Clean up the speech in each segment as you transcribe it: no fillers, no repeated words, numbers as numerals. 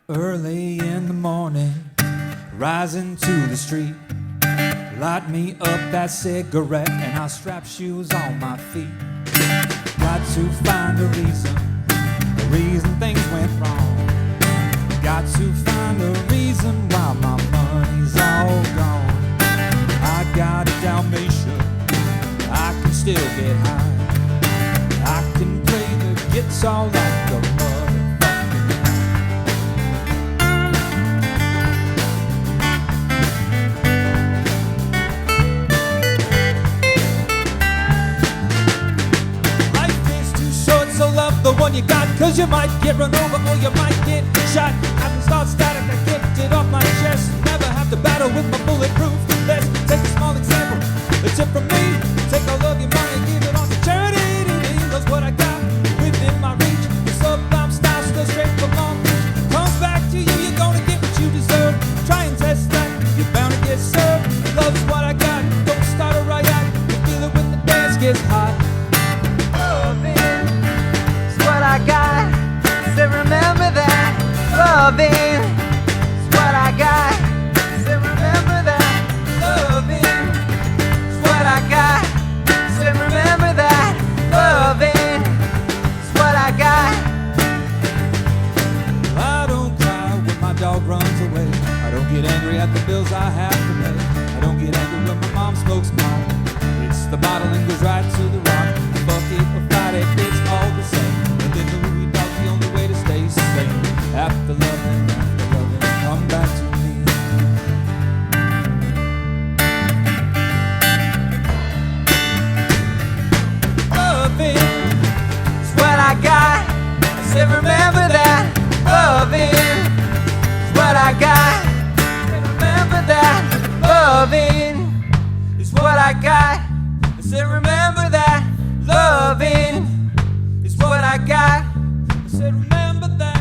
Early in the morning, rising to the street, light me up that cigarette and I'll strap shoes on my feet. Got to find a reason things went wrong. Got to find a reason why my money's all gone. I got a Dalmatian, I can still get high. I can play the guitar like a motherfucking Life is too short, so love the one you got, 'cause you might get run over or you might get shot. I can start static, I kicked it off my chest. Never have to battle with my bulletproof vest. Take a small example, a tip from me. Take all of your money, give it on to charity. That's what I got within my reach. The sublime style still straight from Long Beach. Comes back to you, you're gonna get what you deserve. Try and test that, you're bound to get served. Love's what I got, don't start a riot. You feel it when the dance gets hot. Loving is what I got, so remember that. Loving is what I got, so remember that. Loving is what I got, so remember that. Loving is what I got. I don't cry when my dog runs away. I don't get angry at the bills I have to pay. I don't get angry when my mom smokes pot. It's the bottle and goes right to the rock. Fuck it or fight it, it's all the same. And then the Louis dog, the only way to stay sane. After loving, come back to me. Loving is what I got, so remember that. Loving is what I got, so remember that. Loving is what I got, so remember that. Loving is what I got, so remember that.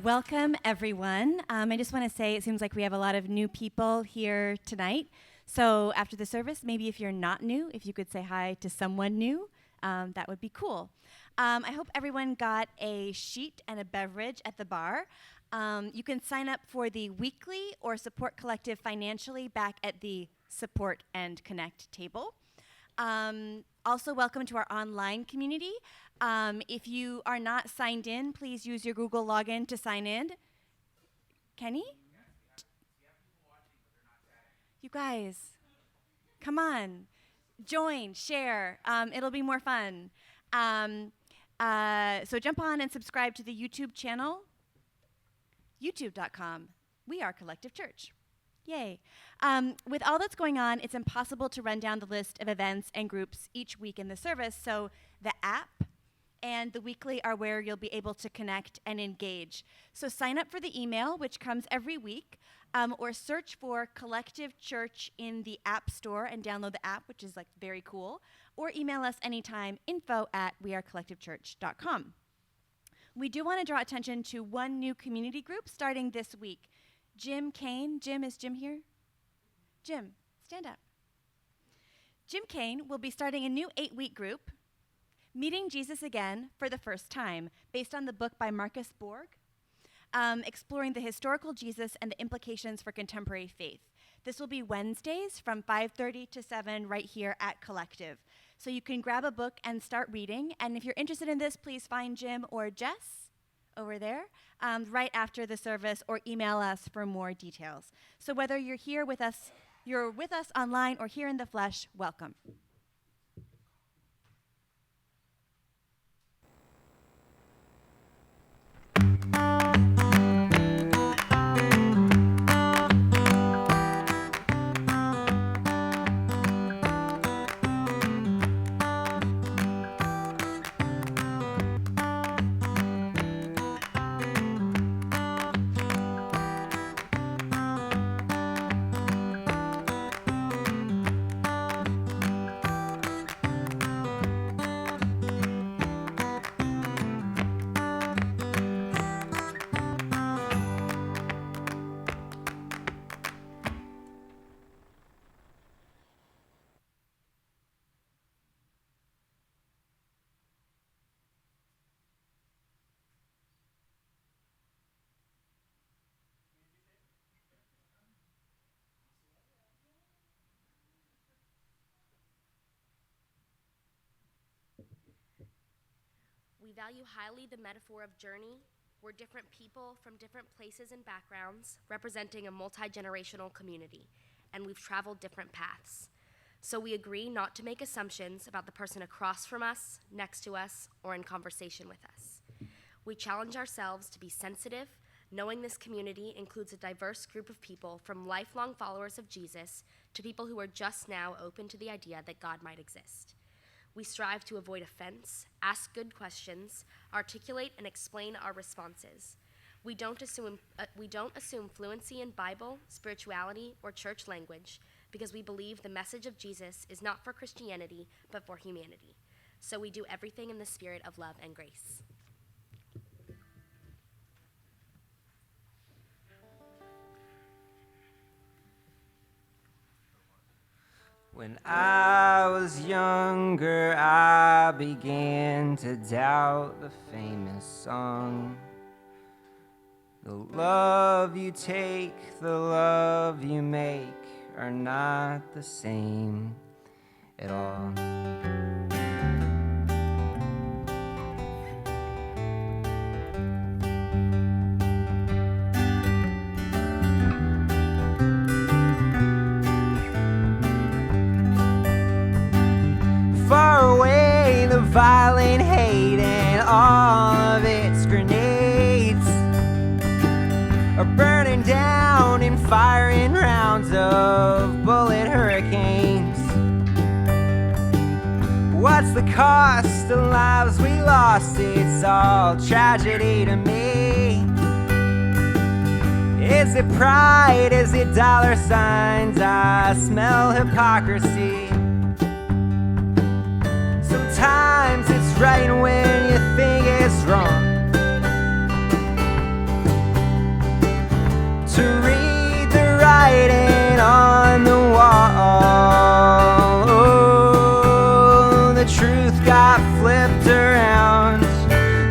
Welcome, everyone. I just want to say it seems like we have a lot of new people here tonight. So after the service, maybe if you're not new, if you could say hi to someone new, that would be cool. I hope everyone got a sheet and a beverage at the bar. You can sign up for the weekly or support Collective financially back at the Support and Connect table. Also, welcome to our online community. If you are not signed in, please use your Google login to sign in. Kenny? You guys, come on. Join, share. It'll be more fun. So jump on and subscribe to the YouTube channel, youtube.com. We are Collective Church. Yay. With all that's going on, it's impossible to run down the list of events and groups each week in the service, so the app and the weekly are where you'll be able to connect and engage. So sign up for the email, which comes every week, or search for Collective Church in the App Store and download the app, which is like very cool, or email us anytime, info@wearecollectivechurch.com. We do want to draw attention to one new community group starting this week. Jim Kane. Jim, is Jim here? Jim, stand up. Jim Kane will be starting a new 8-week group, Meeting Jesus Again for the First Time, based on the book by Marcus Borg, exploring the historical Jesus and the implications for contemporary faith. This will be Wednesdays from 5:30 to 7 right here at Collective. So you can grab a book and start reading. And if you're interested in this, please find Jim or Jess over there right after the service, or email us for more details. So whether you're here with us, you're with us online or here in the flesh, welcome. We value highly the metaphor of journey. We're different people from different places and backgrounds, representing a multi-generational community, and we've traveled different paths. So we agree not to make assumptions about the person across from us, next to us, or in conversation with us. We challenge ourselves to be sensitive, knowing this community includes a diverse group of people from lifelong followers of Jesus to people who are just now open to the idea that God might exist. We strive to avoid offense, ask good questions, articulate and explain our responses. We don't assume fluency in Bible, spirituality, or church language because we believe the message of Jesus is not for Christianity, but for humanity. So we do everything in the spirit of love and grace. When I was younger, I began to doubt the famous song. The love you take, the love you make are not the same at all. Far away, the violent hate and all of its grenades are burning down in firing rounds of bullet hurricanes. What's the cost of lives we lost? It's all tragedy to me. Is it pride? Is it dollar signs? I smell hypocrisy. Sometimes it's right when you think it's wrong to read the writing on the wall. Oh, the truth got flipped around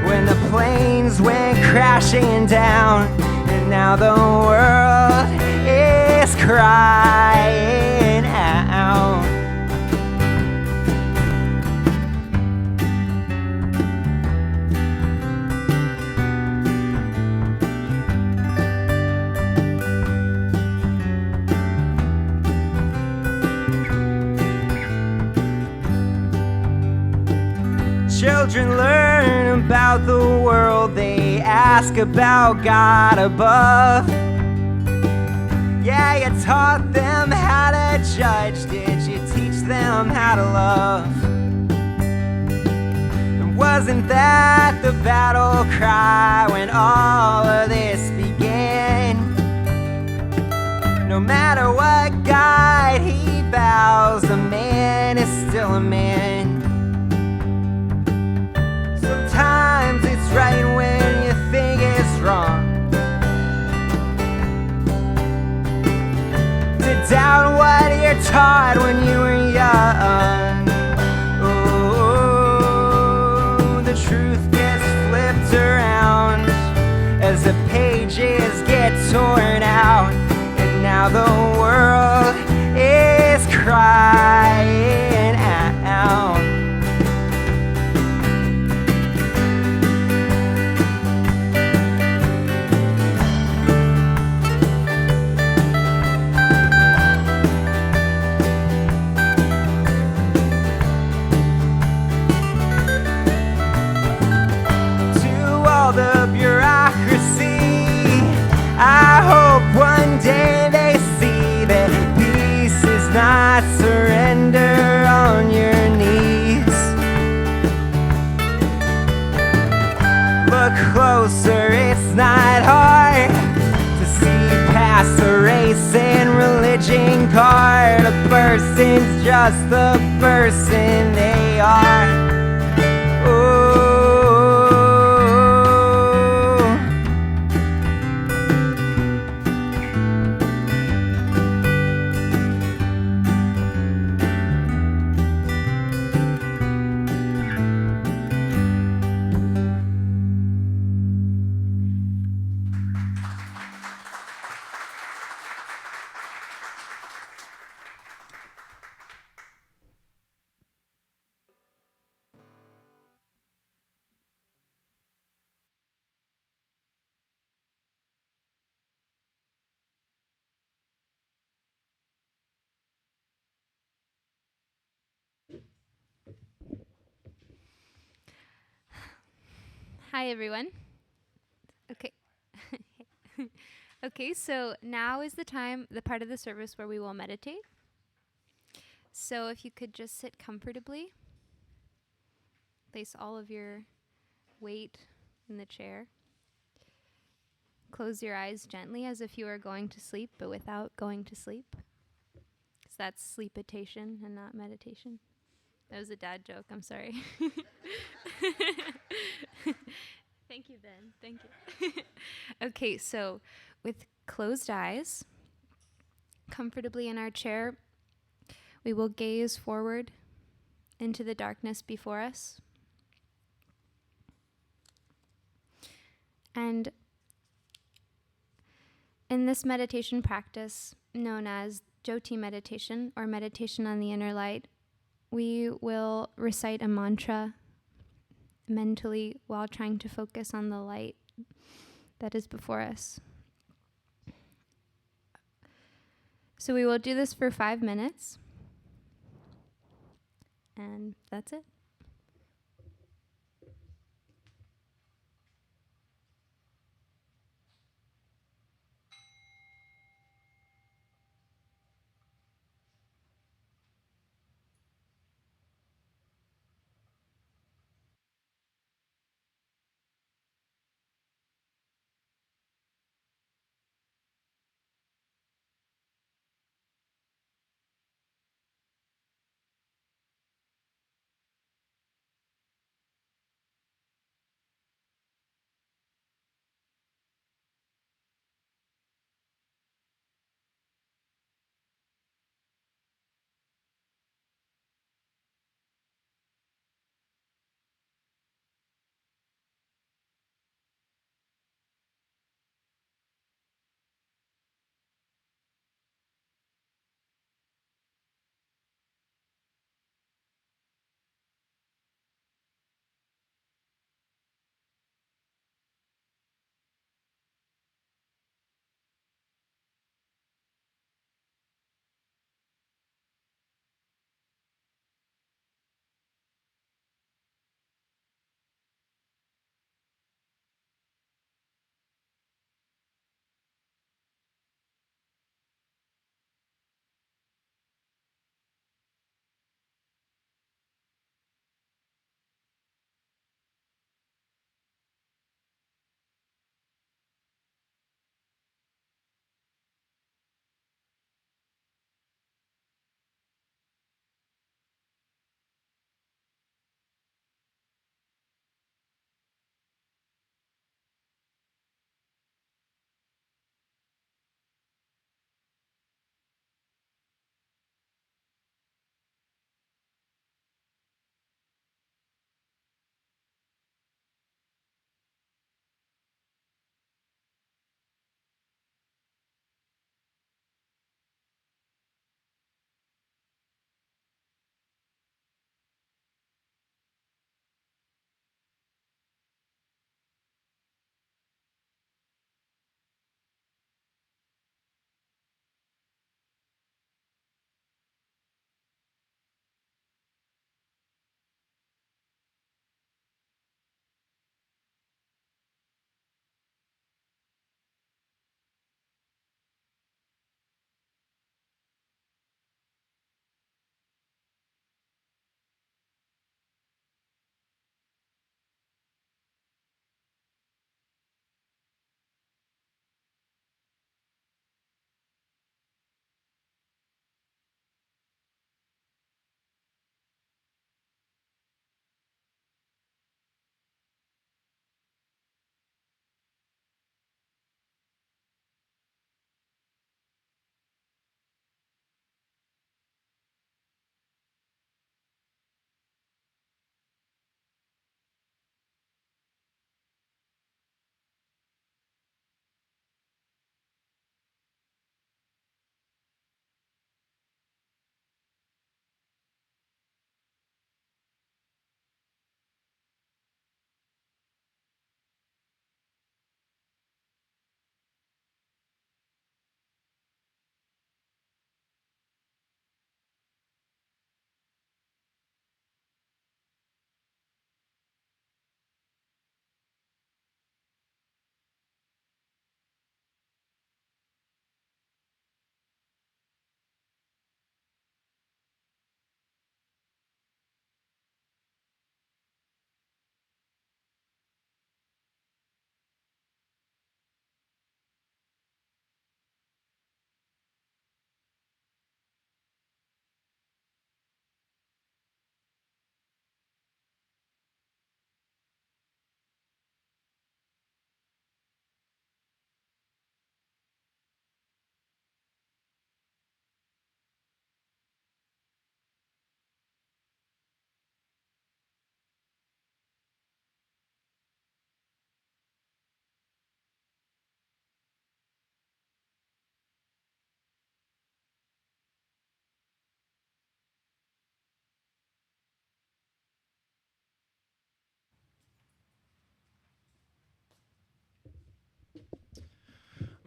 when the planes went crashing down, and now the world is crying out. Children learn about the world, they ask about God above. Yeah, you taught them how to judge, did you teach them how to love? And wasn't that the battle cry when all of this began? No matter what guide he bows, a man is still a man. Sometimes it's right when you think it's wrong to doubt what you're taught when you were young. Oh, the truth gets flipped around as the pages get torn out, and now the world is crying out. The bureaucracy, I hope one day they see that peace is not surrender on your knees. Look closer, it's not hard to see past the race and religion card. A person's just the person they are. Oh, Hi, everyone. Okay. Okay, so now is the part of the service where we will meditate. So if you could just sit comfortably, place all of your weight in the chair. Close your eyes gently as if you are going to sleep, but without going to sleep. Because that's sleepitation and not meditation. That was a dad joke, I'm sorry. Thank you, Ben. Thank you. Okay, so with closed eyes, comfortably in our chair, we will gaze forward into the darkness before us. And in this meditation practice, known as Jyoti meditation or meditation on the inner light, we will recite a mantra mentally while trying to focus on the light that is before us. So we will do this for 5 minutes, and that's it.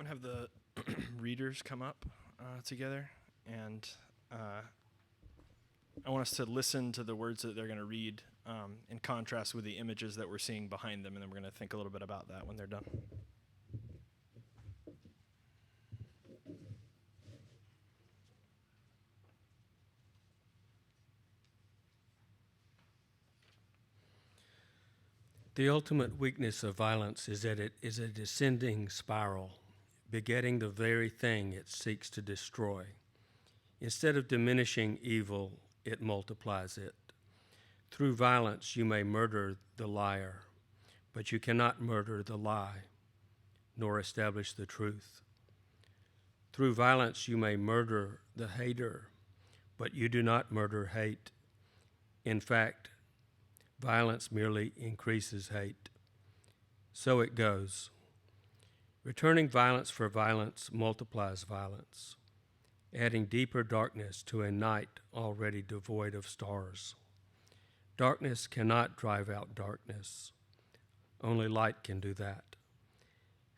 I'm going to have the readers come up together, and I want us to listen to the words that they're going to read in contrast with the images that we're seeing behind them, and then we're going to think a little bit about that when they're done. The ultimate weakness of violence is that it is a descending spiral, begetting the very thing it seeks to destroy. Instead of diminishing evil, it multiplies it. Through violence, you may murder the liar, but you cannot murder the lie, nor establish the truth. Through violence, you may murder the hater, but you do not murder hate. In fact, violence merely increases hate. So it goes. Returning violence for violence multiplies violence, adding deeper darkness to a night already devoid of stars. Darkness cannot drive out darkness. Only light can do that.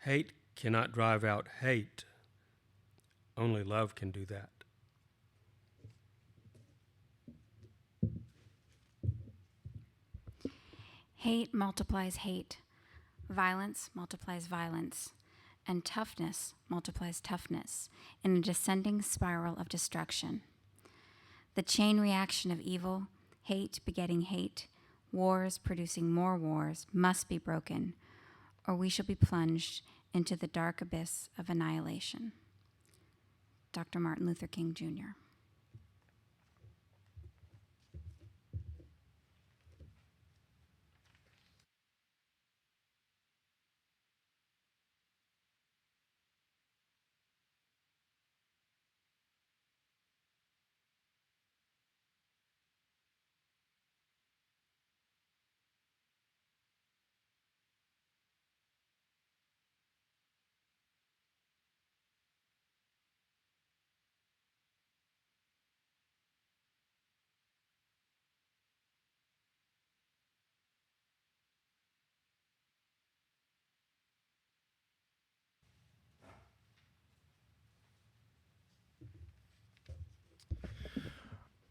Hate cannot drive out hate. Only love can do that. Hate multiplies hate, violence multiplies violence, and toughness multiplies toughness in a descending spiral of destruction. The chain reaction of evil, hate begetting hate, wars producing more wars, must be broken, or we shall be plunged into the dark abyss of annihilation. Dr. Martin Luther King, Jr.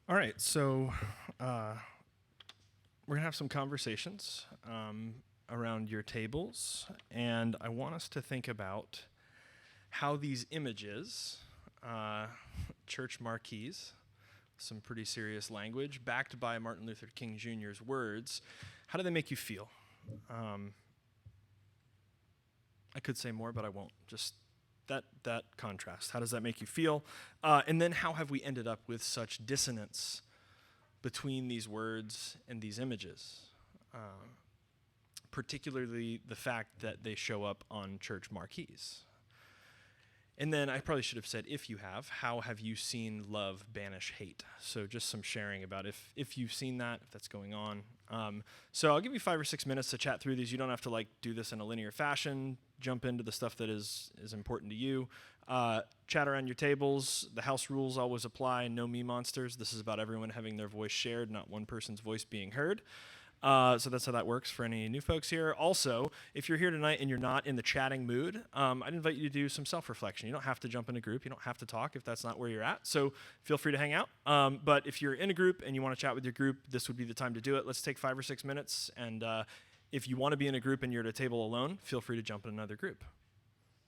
All right, so we're going to have some conversations around your tables, and I want us to think about how these images, church marquees, some pretty serious language, backed by Martin Luther King Jr.'s words, how do they make you feel? I could say more, but I won't. Just that contrast. How does that make you feel? And then how have we ended up with such dissonance between these words and these images? Particularly the fact that they show up on church marquees. And then I probably should have said, if you have, how have you seen love banish hate? So just some sharing about if you've seen that, if that's going on. So I'll give you 5 or 6 minutes to chat through these. You don't have to do this in a linear fashion. Jump into the stuff that is important to you. Chat around your tables. The house rules always apply. No me monsters. This is about everyone having their voice shared, not one person's voice being heard. So that's how that works for any new folks here. Also, if you're here tonight and you're not in the chatting mood, I'd invite you to do some self-reflection. You don't have to jump in a group. You don't have to talk if that's not where you're at. So feel free to hang out. But if you're in a group and you want to chat with your group, this would be the time to do it. Let's take 5 or 6 minutes. And if you want to be in a group and you're at a table alone, feel free to jump in another group.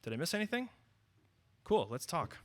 Did I miss anything? Cool. Let's talk.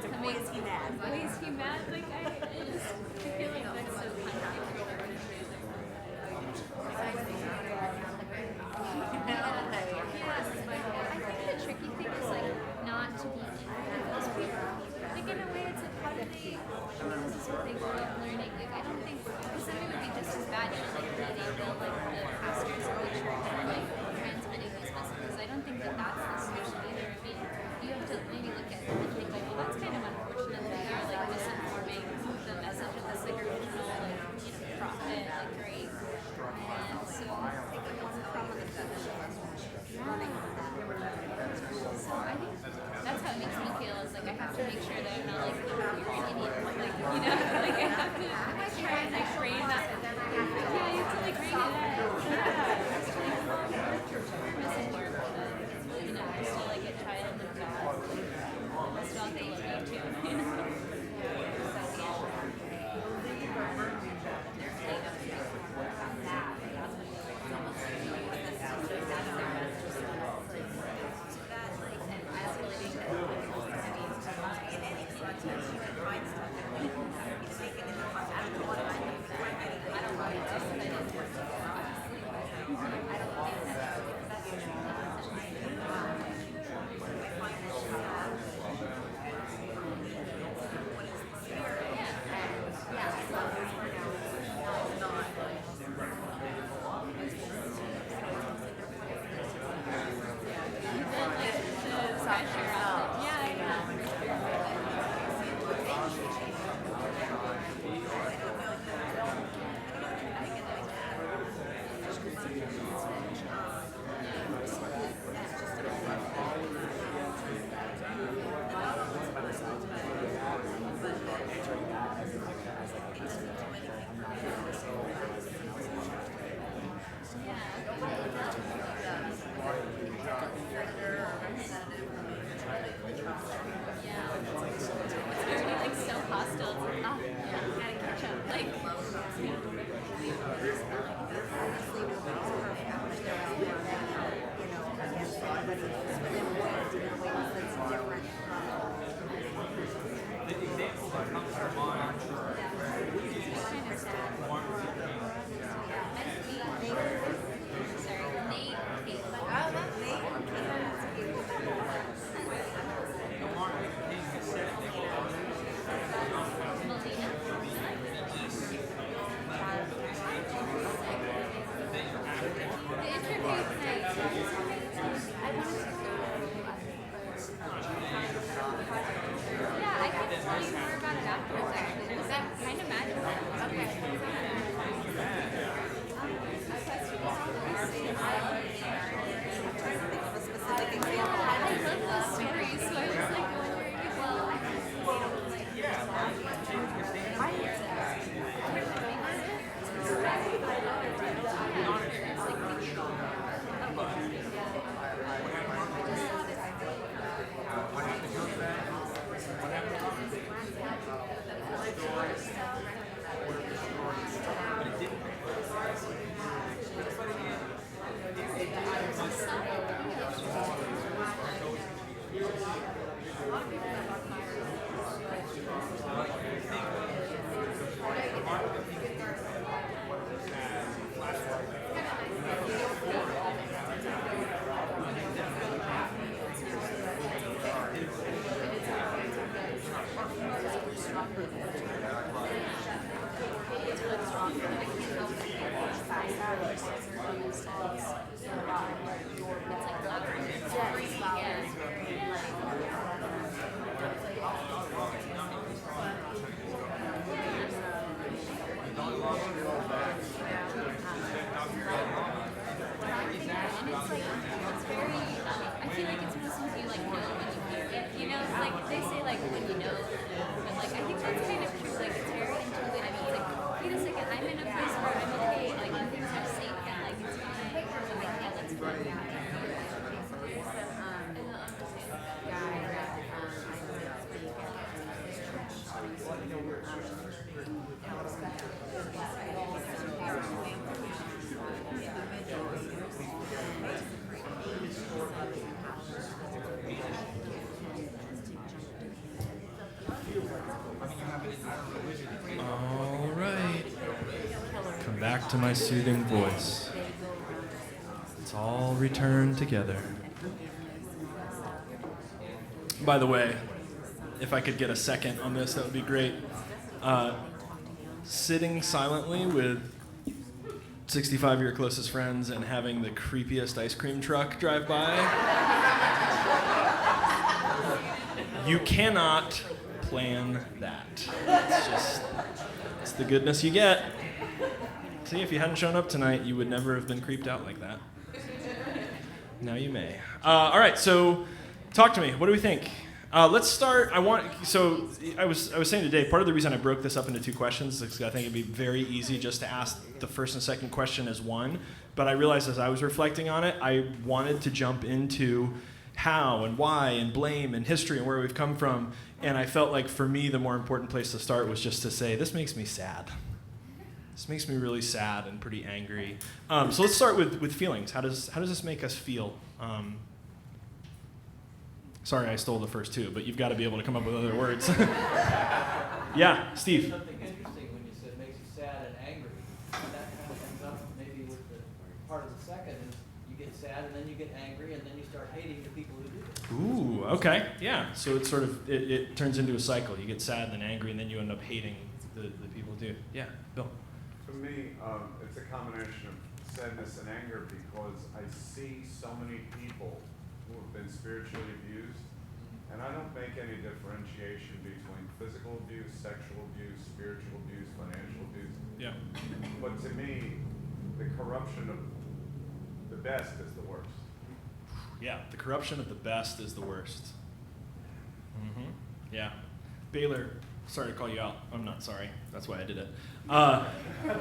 Why is he mad? Why is he mad? Like, I feel like that's so contradictory. Yes, but I think the tricky thing is like not to be in those people. Like in a way, it's like how do they? I mean, this is what they grew up learning. Like I don't think because then it would be just as bad as like reading the pastors of the church and like transmitting these messages. I don't think that that's the solution either. I mean, you have to maybe look at it and think like, well, that's kind of unfortunate. They are like misinforming the message of this like original like prophet like great. And so. So I think that's how it makes me feel is like I have to make sure that I'm not like you're an idiot, like like I have to try and like frame that. Yeah, you have to like bring it up. Messenger, but I'm still like a child of God. I still have to love you too. back to my soothing voice. Let's all return together. By the way, if I could get a second on this, that would be great. Sitting silently with 65 of your closest friends and having the creepiest ice cream truck drive by. You cannot plan that. It's the goodness you get. See, if you hadn't shown up tonight, you would never have been creeped out like that. Now you may. All right, so talk to me. What do we think? Let's start. I was saying today, part of the reason I broke this up into two questions is because I think it'd be very easy just to ask the first and second question as one. But I realized as I was reflecting on it, I wanted to jump into how and why and blame and history and where we've come from. And I felt like for me, the more important place to start was just to say, this makes me sad. This makes me really sad and pretty angry. So let's start with feelings. How does this make us feel? Sorry, I stole the first two, but you've got to be able to come up with other words. Yeah, Steve. Something interesting when you said makes you sad and angry. And that kind of comes up maybe with the part of the second is you get sad and then you get angry and then you start hating the people who do it. Ooh, okay, yeah. So it's sort of, it turns into a cycle. You get sad and then angry and then you end up hating the people who do. Yeah, Bill. For me, it's a combination of sadness and anger because I see so many people who have been spiritually abused, and I don't make any differentiation between physical abuse, sexual abuse, spiritual abuse, financial abuse. Yeah. But to me, the corruption of the best is the worst. Yeah, the corruption of the best is the worst. Mm-hmm. Yeah. Baylor, sorry to call you out. I'm not sorry. That's why I did it.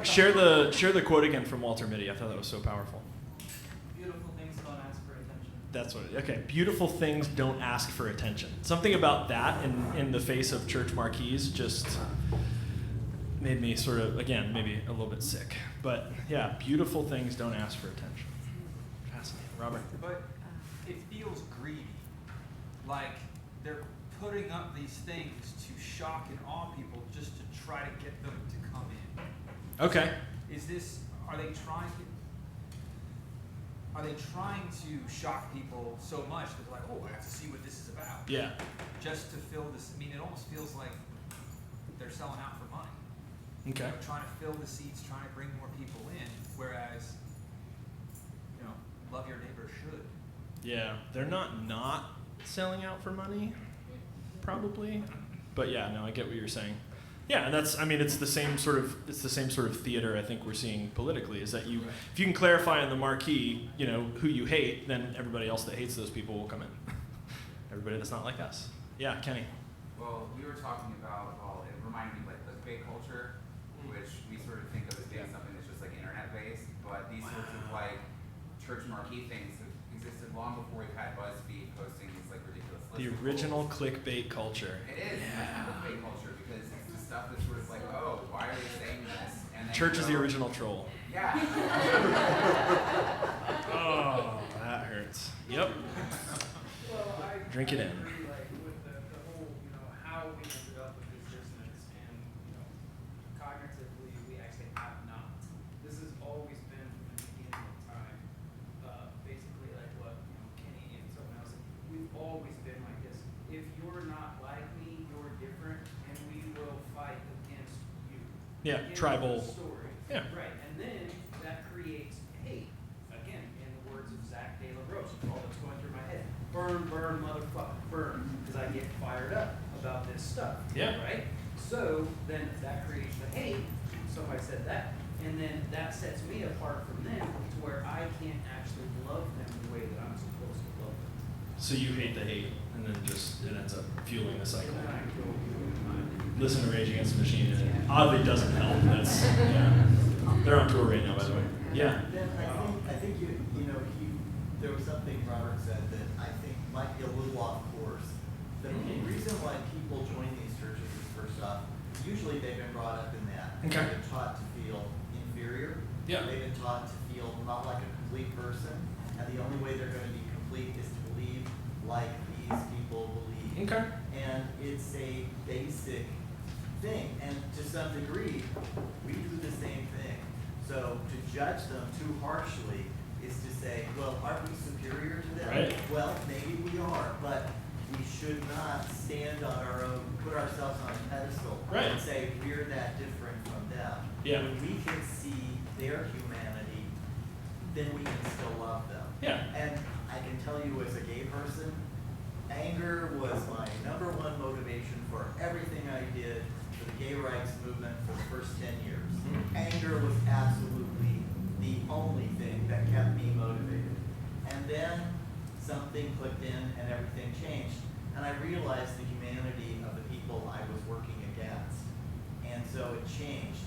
Share the quote again from Walter Mitty. I thought that was so powerful. Beautiful things don't ask for attention. That's what okay. Beautiful things don't ask for attention. Something about that in the face of church marquees just made me sort of, again, maybe a little bit sick. But yeah, beautiful things don't ask for attention. Fascinating. Robert? But it feels greedy. Like they're putting up these things to shock and awe people just to try to get them to come in. Okay. Are they trying to shock people so much that they're like, oh, I have to see what this is about. Yeah. Just to fill this, I mean, it almost feels like they're selling out for money. Okay. You know, trying to fill the seats, trying to bring more people in, whereas, love your neighbor should. Yeah, they're not selling out for money, probably. But yeah, no, I get what you're saying. Yeah, and it's the same sort of theater I think we're seeing politically, is that if you can clarify in the marquee, who you hate, then everybody else that hates those people will come in. Everybody that's not like us. Yeah, Kenny. Well, we were talking about, it reminded me like clickbait culture, which we sort of think of as being something that's just like internet-based, but these sorts of like church marquee things have existed long before we've had BuzzFeed posting these like ridiculous lists. The original clickbait culture. It is clickbait culture because it's the stuff that's sort of like, oh, why are they saying this? And then Church is the original troll. Yeah. Oh, that hurts. Yep. Well, Drink it in. agree, like with the whole, how we ended up with this dissonance, and cognitively we actually have not. This has always been from the beginning of time. Basically, like what Kenny and someone else. We've always been like this. If you're not like me, you're different, and we will fight against you. Yeah, End of tribal. the story. Yeah. Right, and then that creates hate. Again, in the words of Zach De La Roche, all that's going through my head. Burn, burn, motherfucker, burn, because I get fired up about this stuff. Yeah. Right? So then that creates the hate. Somebody said that. And then that sets me apart from them to where I can't actually love them the way that I'm supposed to love them. So you hate the hate, and then just it ends up fueling the cycle. And then I go Listen to Rage Against the Machine, and it oddly doesn't help. That's they're on tour right now, by the way. Yeah. Then I think there was something Robert said that I think might be a little off course. The reason why people join these churches is, first off, usually they've been brought up in that. Okay. They've been taught to feel inferior. Yeah. They've been taught to feel not like a complete person, and the only way they're going to be complete is to believe like these people believe. Okay. And it's a basic thing, and to some degree, we do the same thing. So to judge them too harshly is to say, well, aren't we superior to them? Right. Well, maybe we are, but we should not stand on our own, put ourselves on a pedestal Right. and say we're that different from them. Yeah. When we can see their humanity, then we can still love them. Yeah. And I can tell you as a gay person, anger was my number one motivation for everything I did for the gay rights movement for the first 10 years. Anger was absolutely the only thing that kept me motivated. And then something clicked in and everything changed. And I realized the humanity of the people I was working against. And so it changed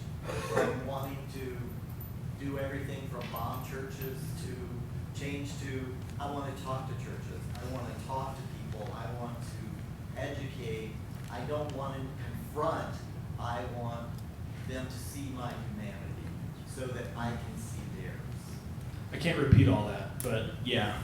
from wanting to do everything from bomb churches to change to, I want to talk to churches. I want to talk to people. I want to educate. I don't want to confront. I want them to see my humanity so that I can see theirs. I can't repeat all that, but yeah.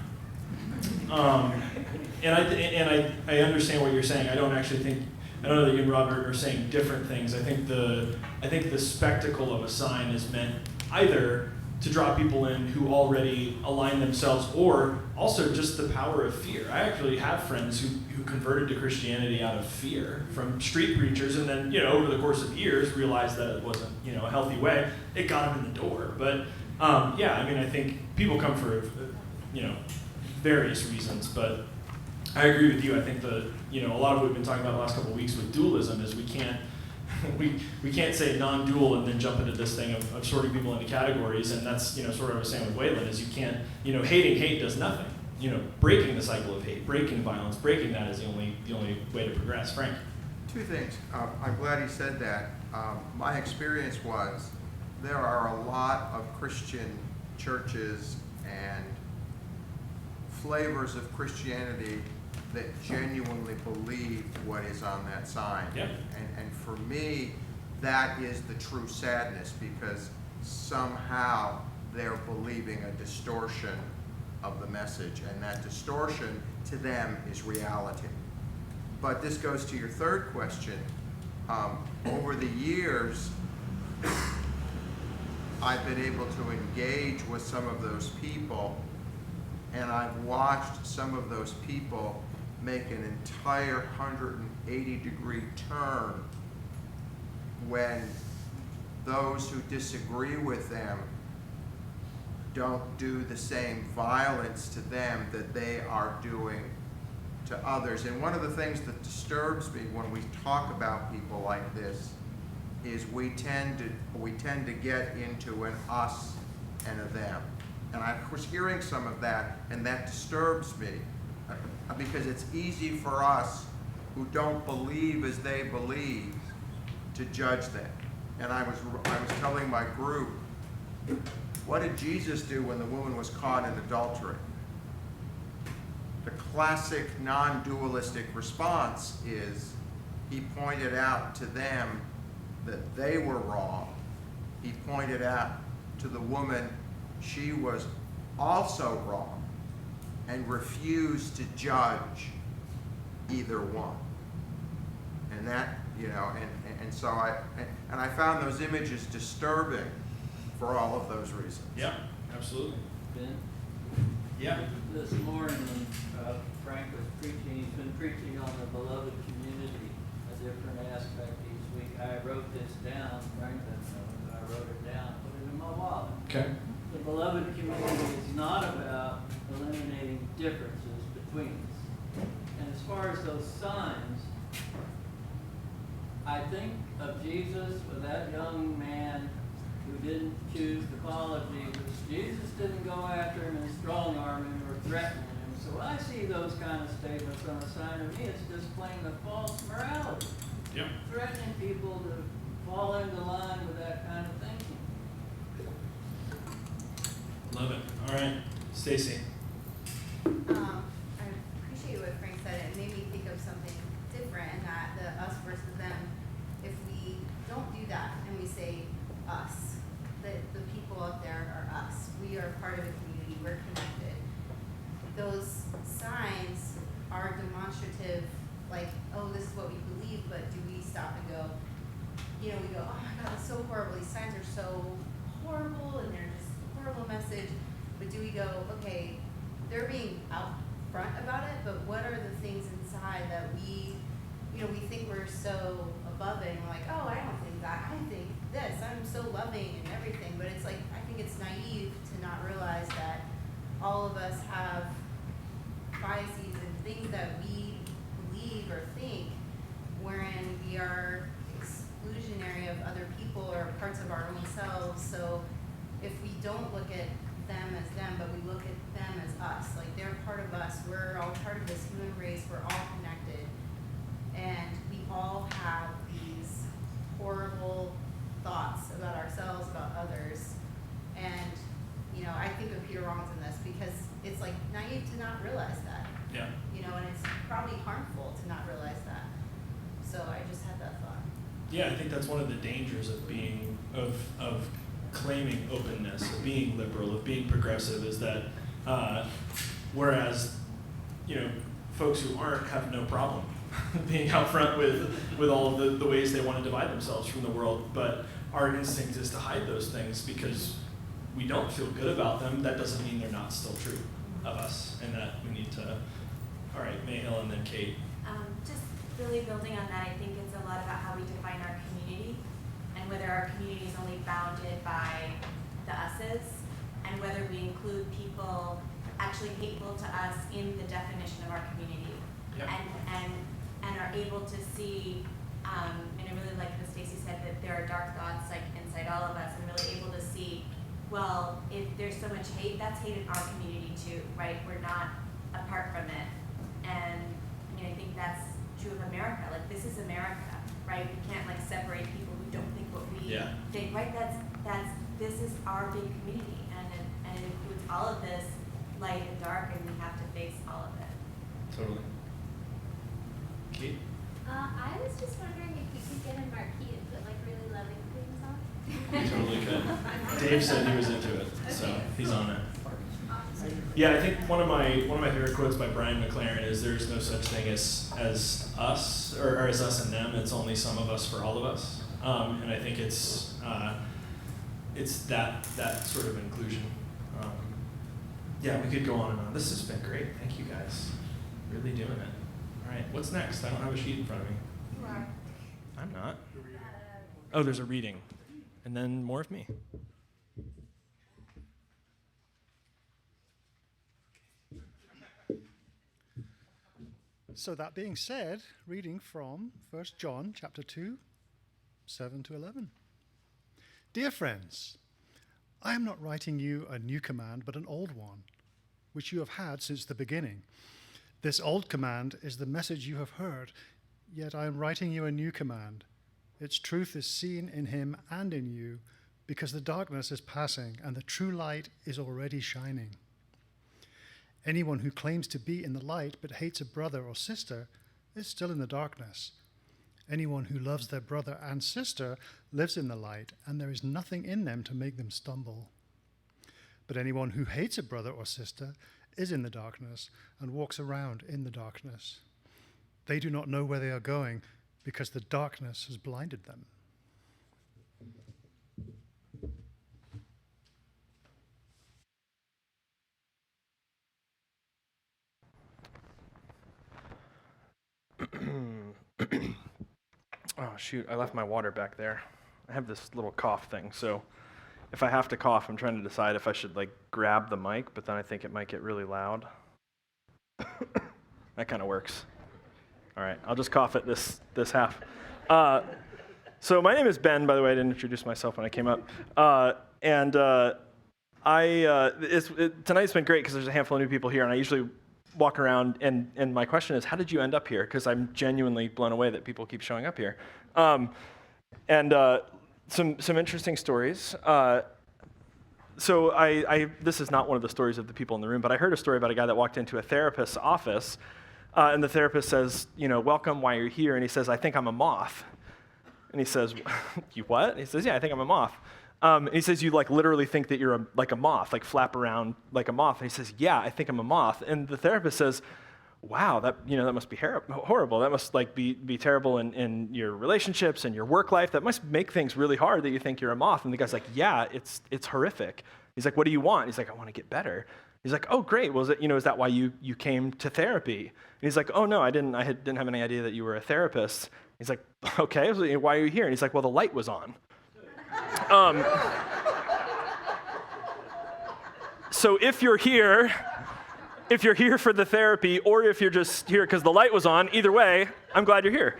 And I understand what you're saying. I don't know that you and Robert are saying different things. I think the spectacle of a sign is meant either to draw people in who already align themselves, or also just the power of fear. I actually have friends who converted to Christianity out of fear from street preachers, and then, over the course of years realized that it wasn't, a healthy way. It got them in the door. But I think people come for, various reasons, but I agree with you. I think a lot of what we've been talking about the last couple of weeks with dualism is we can't say non-dual and then jump into this thing of sorting people into categories, and that's, sort of what I was saying with Waylon, is you can't, hating hate does nothing. Breaking the cycle of hate, breaking violence, breaking that is the only way to progress. Frank? Two things. I'm glad he said that. My experience was there are a lot of Christian churches and flavors of Christianity that genuinely believe what is on that sign. Yeah. And for me, that is the true sadness, because somehow they're believing a distortion of the message, and that distortion to them is reality. But this goes to your third question. Over the years, I've been able to engage with some of those people, and I've watched some of those people make an entire 180-degree turn when those who disagree with them don't do the same violence to them that they are doing to others. And one of the things that disturbs me when we talk about people like this is we tend to get into an us and a them. And I was hearing some of that, and that disturbs me, because it's easy for us who don't believe as they believe to judge them. And I was telling my group, what did Jesus do when the woman was caught in adultery? The classic non-dualistic response is he pointed out to them that they were wrong. He pointed out to the woman she was also wrong, and refused to judge either one. And that, and so I found those images disturbing for all of those reasons. Yeah, absolutely. Ben? Yeah. This morning, Frank was preaching, he's been preaching on the beloved community, a different aspect each week. I wrote this down, Frank doesn't know, but I wrote it down, put it in my wallet. Okay. The beloved community is not about eliminating differences between us. And as far as those signs, I think of Jesus with that young man who didn't choose to follow Jesus. Jesus didn't go after him and strong-arm him or threaten him. So when I see those kind of statements on a sign, to me it's displaying the false morality. Yep. Threatening people to fall into line with that kind of thinking. Love it. All right. Stacy. I appreciate what Frank said. It made me think of something different, and that the us versus them. If we don't do that and we say us, the people out there are us. We are part of a community. We're connected. Those signs are demonstrative, like, oh, this is what we believe, but do we stop and go, we go, oh my God, it's so horrible. These signs are so horrible and they're just a horrible message. But do we go, okay, they're being out front about it, but what are the things inside that we think we're so above it and we're like, oh, I don't think that, I think this, I'm so loving and everything. But it's like, I think it's naive to not realize that all of us have biases and things that we believe or think wherein we are exclusionary of other people or parts of our own selves. So if we don't look at them as them, but we look at them as us, like they're part of us, we're all part of this human race, we're all connected, and we all have these horrible thoughts about ourselves, about others. And I think of Peter Rollins in this because it's like naive to not realize that. Yeah. And it's probably harmful to not realize that. So I just had that thought. Yeah, I think that's one of the dangers of being of claiming openness, of being liberal, of being progressive, is that whereas folks who aren't have no problem being out front with all of the ways they want to divide themselves from the world, but our instinct is to hide those things because we don't feel good about them. That doesn't mean they're not still true of us, and that we need to. All right, Mayhill and then Kate. Just really building on that, I think it's a lot about how we define our community and whether our community is only bounded by the us's and whether we include people actually hateful to us in the definition of our community. Yep. And are able to see, and I really like what Stacy said, that there are dark thoughts like inside all of us, and really able to see, well, if there's so much hate, that's hate in our community too, right? We're not apart from it. And I think that's true of America. Like, this is America, right? We can't separate people who don't think what we think, right? This is our big community, and it includes all of this light and dark, and we have to face all of it. Totally. Kate? I was just wondering if we could get a marquee and put really loving things on. We totally could. Dave said he was into it, so he's on it. Yeah, I think one of my favorite quotes by Brian McLaren is, "There's no such thing as us or as us and them. It's only some of us for all of us." And I think it's that sort of inclusion. Yeah, we could go on and on. This has been great. Thank you guys. Really doing it. All right, what's next? I don't have a sheet in front of me. You are. I'm not. Oh, there's a reading, and then more of me. So that being said, reading from 1 John chapter 2, 7 to 11. Dear friends, I am not writing you a new command, but an old one, which you have had since the beginning. This old command is the message you have heard, yet I am writing you a new command. Its truth is seen in him and in you, because the darkness is passing and the true light is already shining. Anyone who claims to be in the light but hates a brother or sister is still in the darkness. Anyone who loves their brother and sister lives in the light, and there is nothing in them to make them stumble. But anyone who hates a brother or sister is in the darkness and walks around in the darkness. They do not know where they are going because the darkness has blinded them. Oh, shoot, I left my water back there. I have this little cough thing, so if I have to cough, I'm trying to decide if I should grab the mic, but then I think it might get really loud. That kind of works. All right, I'll just cough at this half. So my name is Ben, by the way. I didn't introduce myself when I came up. Tonight's been great because there's a handful of new people here, and I usually walk around, and my question is, how did you end up here? Because I'm genuinely blown away that people keep showing up here. Some interesting stories. So this is not one of the stories of the people in the room, but I heard a story about a guy that walked into a therapist's office, and the therapist says, welcome, why you're here? And he says, I think I'm a moth. And he says, you what? And he says, yeah, I think I'm a moth. And he says, you literally think that you're like a moth, flap around like a moth. And he says, yeah, I think I'm a moth. And the therapist says, wow, that must be horrible. That must be terrible in your relationships and your work life. That must make things really hard that you think you're a moth. And the guy's like, yeah, it's horrific. He's like, what do you want? He's like, I want to get better. He's like, oh, great. Well, is that why you came to therapy? And he's like, oh, no, I didn't have any idea that you were a therapist. He's like, okay, so why are you here? And he's like, well, the light was on. So if you're here for the therapy, or if you're just here because the light was on, either way, I'm glad you're here.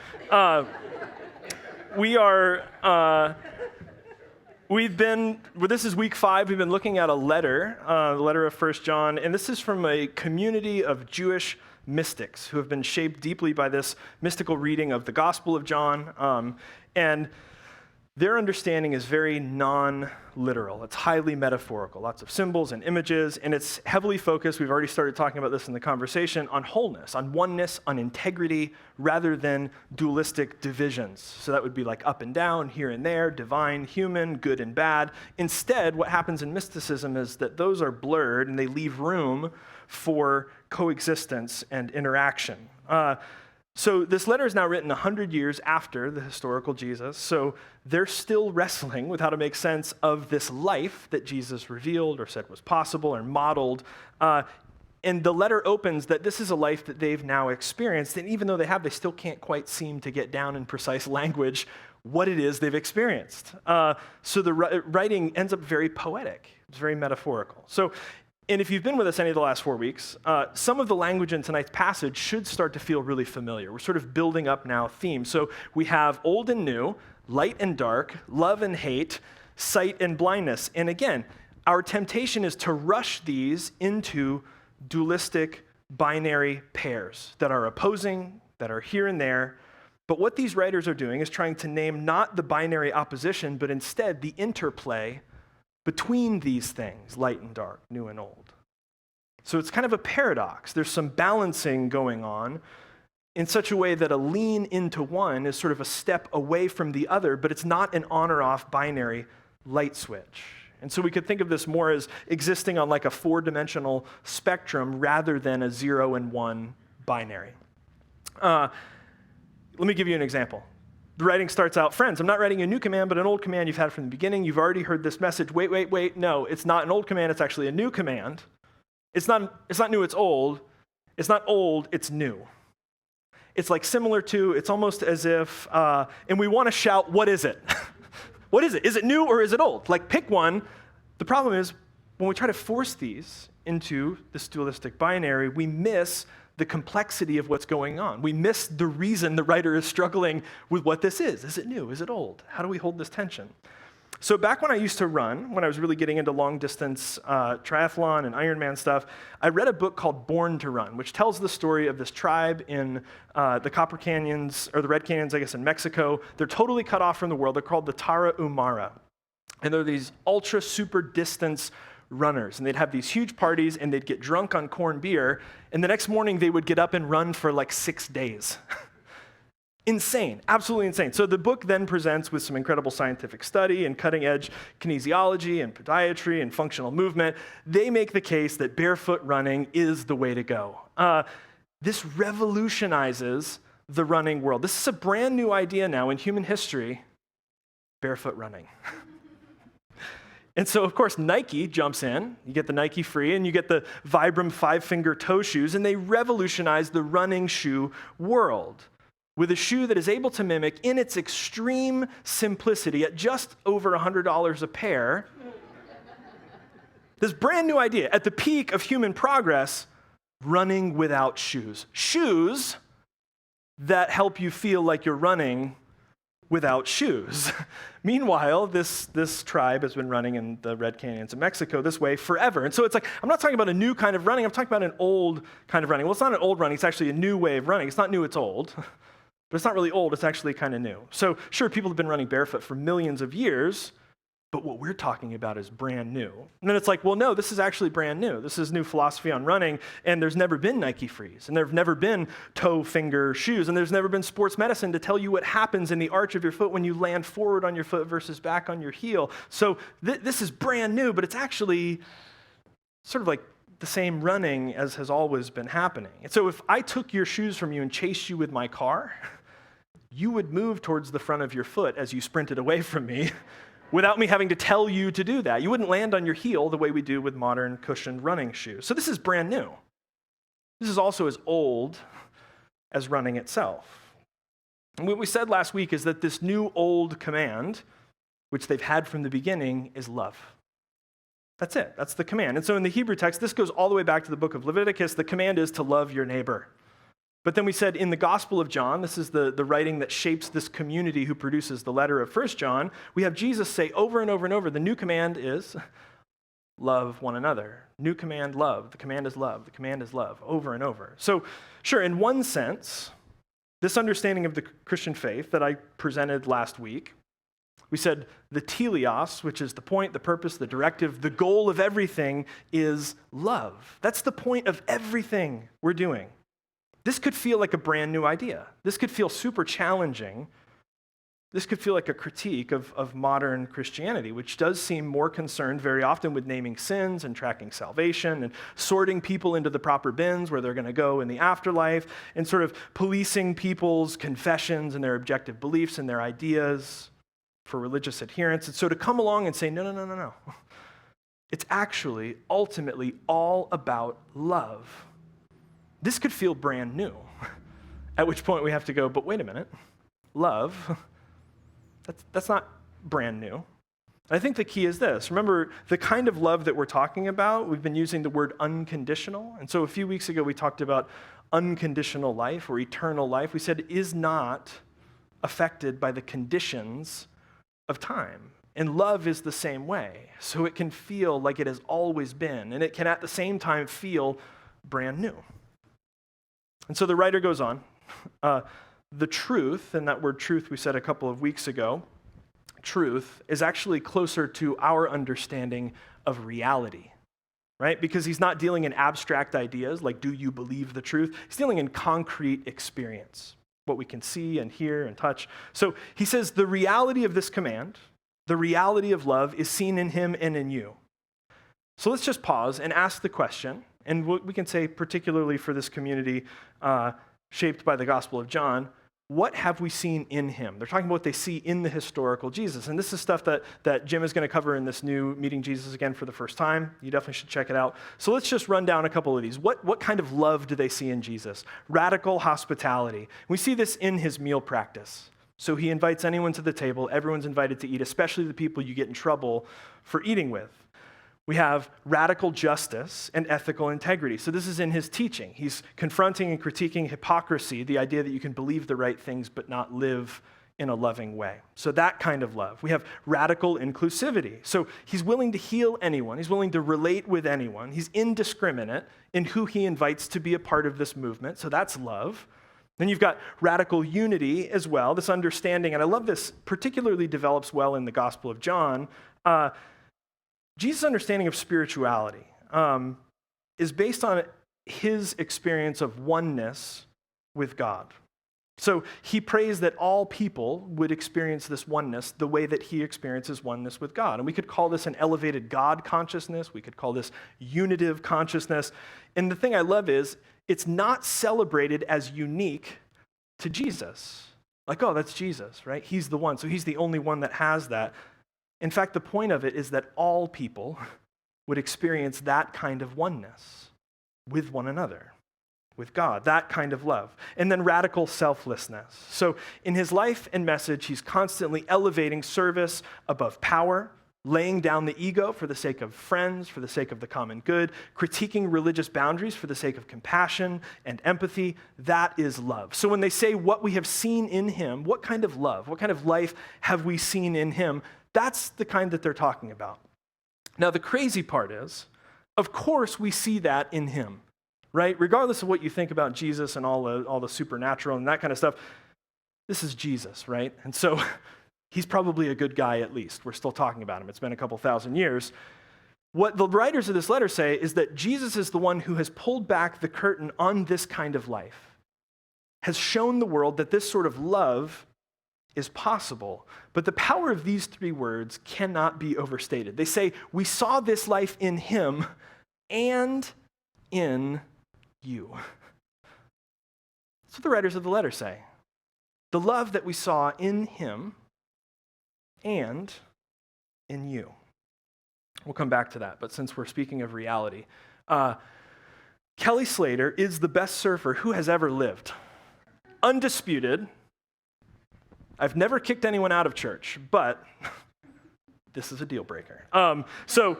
This is week 5. We've been looking at a letter, the letter of 1 John, and this is from a community of Jewish mystics who have been shaped deeply by this mystical reading of the Gospel of John, and their understanding is very non-literal. It's highly metaphorical, lots of symbols and images, and it's heavily focused, we've already started talking about this in the conversation, on wholeness, on oneness, on integrity, rather than dualistic divisions. So that would be like up and down, here and there, divine, human, good and bad. Instead, what happens in mysticism is that those are blurred and they leave room for coexistence and interaction. So this letter is now written 100 years after the historical Jesus, so they're still wrestling with how to make sense of this life that Jesus revealed or said was possible or modeled. And the letter opens that this is a life that they've now experienced, and even though they still can't quite seem to get down in precise language what it is they've experienced. So the writing ends up very poetic. It's very metaphorical. And if you've been with us any of the last 4 weeks, some of the language in tonight's passage should start to feel really familiar. We're sort of building up now themes. So we have old and new, light and dark, love and hate, sight and blindness. And again, our temptation is to rush these into dualistic binary pairs that are opposing, that are here and there. But what these writers are doing is trying to name not the binary opposition, but instead the interplay between these things, light and dark, new and old. So it's kind of a paradox. There's some balancing going on in such a way that a lean into one is sort of a step away from the other, but it's not an on or off binary light switch. And so we could think of this more as existing on like a 4-dimensional spectrum rather than a 0 and 1 binary. Let me give you an example. The writing starts out, friends, I'm not writing a new command, but an old command you've had from the beginning. You've already heard this message. Wait. No, it's not an old command. It's actually a new command. It's not new, it's old. It's not old, it's new. It's like similar to, it's almost as if, and we want to shout, what is it? What is it? Is it new or is it old? Like, pick one. The problem is, when we try to force these into this dualistic binary, we miss the complexity of what's going on. We miss the reason the writer is struggling with what this is. Is it new? Is it old? How do we hold this tension? So back when I used to run, when I was really getting into long-distance triathlon and Ironman stuff, I read a book called Born to Run, which tells the story of this tribe in the Copper Canyons, or the Red Canyons, I guess, in Mexico. They're totally cut off from the world. They're called the Tarahumara. And they're these ultra super distance runners, and they'd have these huge parties, and they'd get drunk on corned beer, and the next morning they would get up and run for like 6 days. Insane, absolutely insane. So the book then presents with some incredible scientific study and cutting-edge kinesiology and podiatry and functional movement. They make the case that barefoot running is the way to go. This revolutionizes the running world. This is a brand new idea now in human history, barefoot running. And so, of course, Nike jumps in. You get the Nike Free, and you get the Vibram 5-finger toe shoes, and they revolutionize the running shoe world with a shoe that is able to mimic, in its extreme simplicity, at just over $100 a pair, this brand new idea, at the peak of human progress, running without shoes. Shoes that help you feel like you're running without shoes. Meanwhile, this tribe has been running in the Red Canyons of Mexico this way forever. And so it's like, I'm not talking about a new kind of running, I'm talking about an old kind of running. Well, it's not an old running, it's actually a new way of running. It's not new, it's old. But it's not really old, it's actually kind of new. So sure, people have been running barefoot for millions of years, but what we're talking about is brand new. And then it's like, well, no, this is actually brand new. This is new philosophy on running, and there's never been Nike Frees, and there've never been toe finger shoes, and there's never been sports medicine to tell you what happens in the arch of your foot when you land forward on your foot versus back on your heel. So this is brand new, but it's actually sort of like the same running as has always been happening. And so if I took your shoes from you and chased you with my car, you would move towards the front of your foot as you sprinted away from me without me having to tell you to do that. You wouldn't land on your heel the way we do with modern cushioned running shoes. So this is brand new. This is also as old as running itself. And what we said last week is that this new old command, which they've had from the beginning, is love. That's it. That's the command. And so in the Hebrew text, this goes all the way back to the book of Leviticus. The command is to love your neighbor. But then we said in the Gospel of John, this is the writing that shapes this community who produces the letter of 1 John, we have Jesus say over and over and over, the new command is love one another. New command, love. The command is love. The command is love, over and over. So sure, in one sense, this understanding of the Christian faith that I presented last week, we said the teleos, which is the point, the purpose, the directive, the goal of everything is love. That's the point of everything we're doing. This could feel like a brand new idea. This could feel super challenging. This could feel like a critique of modern Christianity, which does seem more concerned very often with naming sins and tracking salvation and sorting people into the proper bins where they're going to go in the afterlife and sort of policing people's confessions and their objective beliefs and their ideas for religious adherence. And so to come along and say, no. It's actually ultimately all about love. This could feel brand new, at which point we have to go, but wait a minute, love, that's not brand new. And I think the key is this. Remember, the kind of love that we're talking about, we've been using the word unconditional. And so a few weeks ago, we talked about unconditional life or eternal life. We said it is not affected by the conditions of time. And love is the same way. So it can feel like it has always been, and it can at the same time feel brand new. And so the writer goes on, the truth, and that word truth we said a couple of weeks ago, truth is actually closer to our understanding of reality, right? Because he's not dealing in abstract ideas like, do you believe the truth? He's dealing in concrete experience, what we can see and hear and touch. So he says the reality of this command, the reality of love is seen in him and in you. So let's just pause and ask the question, and we can say particularly for this community shaped by the Gospel of John, what have we seen in him? They're talking about what they see in the historical Jesus. And this is stuff that Jim is going to cover in this new Meeting Jesus Again for the first time. You definitely should check it out. So let's just run down a couple of these. What kind of love do they see in Jesus? Radical hospitality. We see this in his meal practice. So he invites anyone to the table. Everyone's invited to eat, especially the people you get in trouble for eating with. We have radical justice and ethical integrity. So this is in his teaching. He's confronting and critiquing hypocrisy, the idea that you can believe the right things but not live in a loving way. So that kind of love. We have radical inclusivity. So he's willing to heal anyone. He's willing to relate with anyone. He's indiscriminate in who he invites to be a part of this movement. So that's love. Then you've got radical unity as well, this understanding, and I love this, particularly develops well in the Gospel of John. Jesus' understanding of spirituality is based on his experience of oneness with God. So he prays that all people would experience this oneness the way that he experiences oneness with God. And we could call this an elevated God consciousness. We could call this unitive consciousness. And the thing I love is it's not celebrated as unique to Jesus. Like, oh, that's Jesus, right? He's the one. So he's the only one that has that. In fact, the point of it is that all people would experience that kind of oneness with one another, with God, that kind of love. And then radical selflessness. So in his life and message, he's constantly elevating service above power, laying down the ego for the sake of friends, for the sake of the common good, critiquing religious boundaries for the sake of compassion and empathy. That is love. So when they say what we have seen in him, what kind of love, what kind of life have we seen in him? That's the kind that they're talking about. Now, the crazy part is, of course, we see that in him, right? Regardless of what you think about Jesus and all the supernatural and that kind of stuff, this is Jesus, right? And so he's probably a good guy at least. We're still talking about him. It's been a couple thousand years. What the writers of this letter say is that Jesus is the one who has pulled back the curtain on this kind of life, has shown the world that this sort of love is possible. But the power of these three words cannot be overstated. They say, we saw this life in him, and in you. That's what the writers of the letter say. The love that we saw in him and in you. We'll come back to that, but since we're speaking of reality, Kelly Slater is the best surfer who has ever lived. Undisputed. I've never kicked anyone out of church, but this is a deal breaker. So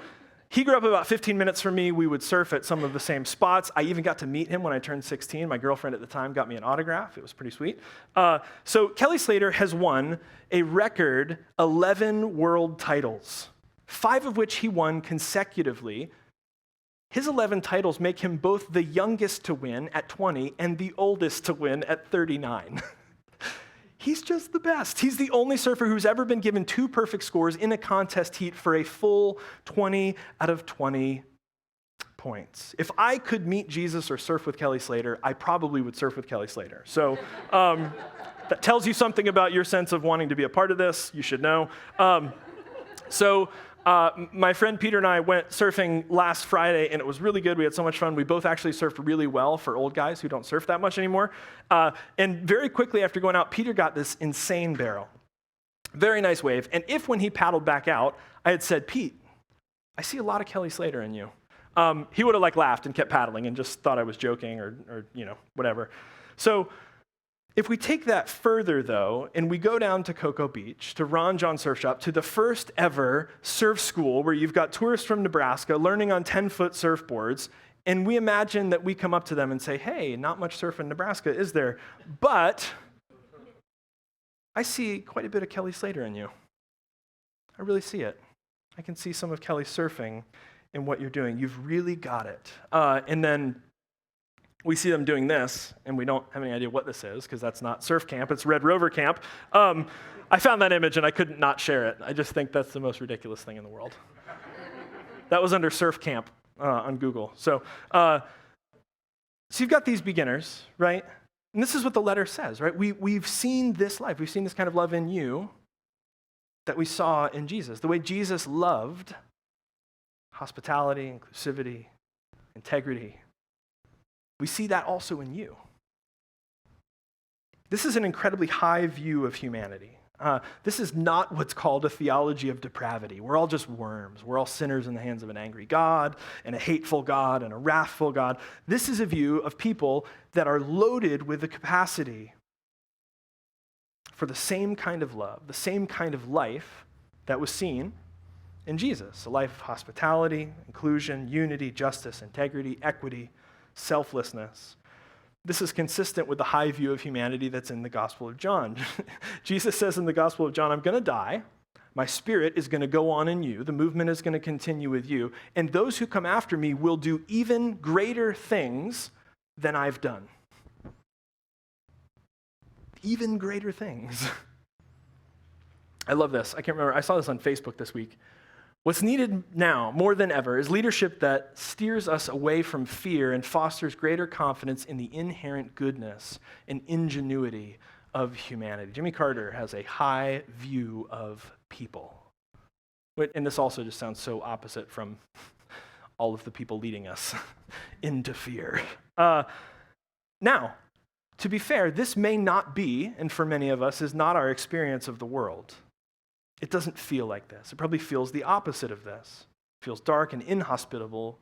he grew up about 15 minutes from me. We would surf at some of the same spots. I even got to meet him when I turned 16. My girlfriend at the time got me an autograph. It was pretty sweet. So Kelly Slater has won a record 11 world titles, 5 of which he won consecutively. His 11 titles make him both the youngest to win at 20 and the oldest to win at 39. He's just the best. He's the only surfer who's ever been given 2 perfect scores in a contest heat for a full 20 out of 20 points. If I could meet Jesus or surf with Kelly Slater, I probably would surf with Kelly Slater. So that tells you something about your sense of wanting to be a part of this. You should know. My friend Peter and I went surfing last Friday, and it was really good. We had so much fun. We both actually surfed really well for old guys who don't surf that much anymore. And very quickly after going out, Peter got this insane barrel. Very nice wave. And if when he paddled back out, I had said, Pete, I see a lot of Kelly Slater in you, he would have laughed and kept paddling and just thought I was joking or whatever. So if we take that further, though, and we go down to Cocoa Beach, to Ron John Surf Shop, to the first ever surf school where you've got tourists from Nebraska learning on 10-foot surfboards, and we imagine that we come up to them and say, hey, not much surf in Nebraska, is there? But I see quite a bit of Kelly Slater in you. I really see it. I can see some of Kelly surfing in what you're doing. You've really got it. And then we see them doing this, and we don't have any idea what this is, because that's not surf camp, it's Red Rover camp. I found that image, and I couldn't not share it. I just think that's the most ridiculous thing in the world. That was under surf camp on Google. So you've got these beginners, right? And this is what the letter says, right? We've seen this life. We've seen this kind of love in you that we saw in Jesus. The way Jesus loved hospitality, inclusivity, integrity. We see that also in you. This is an incredibly high view of humanity. This is not what's called a theology of depravity. We're all just worms. We're all sinners in the hands of an angry God and a hateful God and a wrathful God. This is a view of people that are loaded with the capacity for the same kind of love, the same kind of life that was seen in Jesus, a life of hospitality, inclusion, unity, justice, integrity, equity, selflessness. This is consistent with the high view of humanity that's in the Gospel of John. Jesus says in the Gospel of John, I'm going to die. My spirit is going to go on in you. The movement is going to continue with you. And those who come after me will do even greater things than I've done. Even greater things. I love this. I can't remember. I saw this on Facebook this week. What's needed now, more than ever, is leadership that steers us away from fear and fosters greater confidence in the inherent goodness and ingenuity of humanity. Jimmy Carter has a high view of people. And this also just sounds so opposite from all of the people leading us into fear. Now, to be fair, this may not be, and for many of us, is not our experience of the world. It doesn't feel like this. It probably feels the opposite of this. It feels dark and inhospitable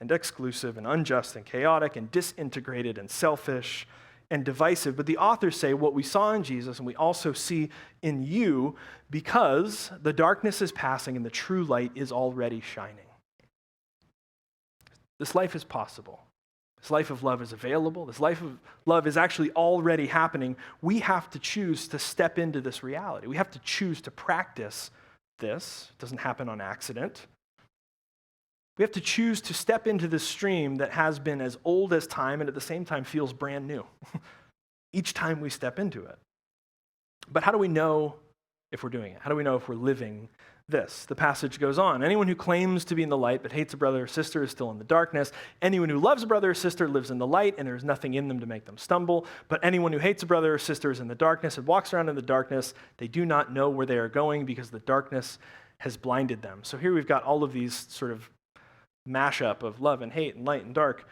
and exclusive and unjust and chaotic and disintegrated and selfish and divisive. But the authors say what we saw in Jesus and we also see in you because the darkness is passing and the true light is already shining. This life is possible. This life of love is available. This life of love is actually already happening. We have to choose to step into this reality. We have to choose to practice this. It doesn't happen on accident. We have to choose to step into this stream that has been as old as time and at the same time feels brand new each time we step into it. But how do we know if we're doing it? How do we know if we're living this? The passage goes on. Anyone who claims to be in the light but hates a brother or sister is still in the darkness. Anyone who loves a brother or sister lives in the light, and there is nothing in them to make them stumble. But anyone who hates a brother or sister is in the darkness and walks around in the darkness. They do not know where they are going because the darkness has blinded them. So here we've got all of these sort of mashup of love and hate and light and dark.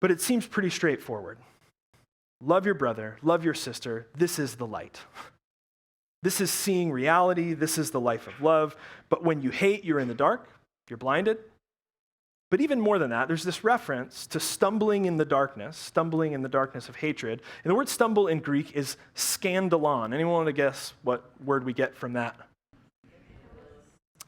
But it seems pretty straightforward. Love your brother, love your sister. This is the light. This is seeing reality. This is the life of love. But when you hate, you're in the dark. You're blinded. But even more than that, there's this reference to stumbling in the darkness of hatred. And the word stumble in Greek is scandalon. Anyone want to guess what word we get from that?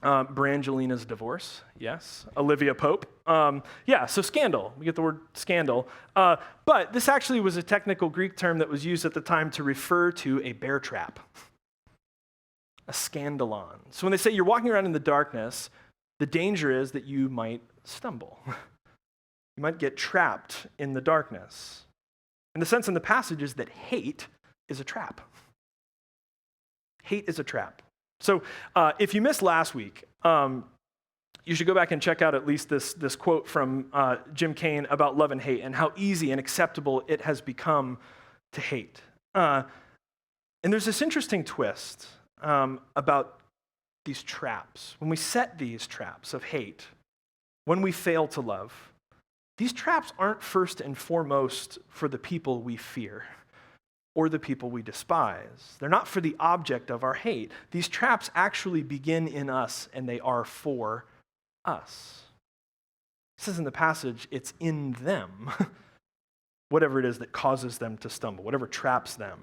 Brangelina's divorce, yes. Olivia Pope. So scandal. We get the word scandal. But this actually was a technical Greek term that was used at the time to refer to a bear trap. A scandalon. So when they say you're walking around in the darkness, the danger is that you might stumble. You might get trapped in the darkness. And the sense in the passage is that hate is a trap. Hate is a trap. So if you missed last week, you should go back and check out at least this quote from Jim Cain about love and hate and how easy and acceptable it has become to hate. And there's this interesting twist about these traps. When we set these traps of hate, when we fail to love, these traps aren't first and foremost for the people we fear or the people we despise. They're not for the object of our hate. These traps actually begin in us, and they are for us. It says in the passage, it's in them, whatever it is that causes them to stumble, whatever traps them.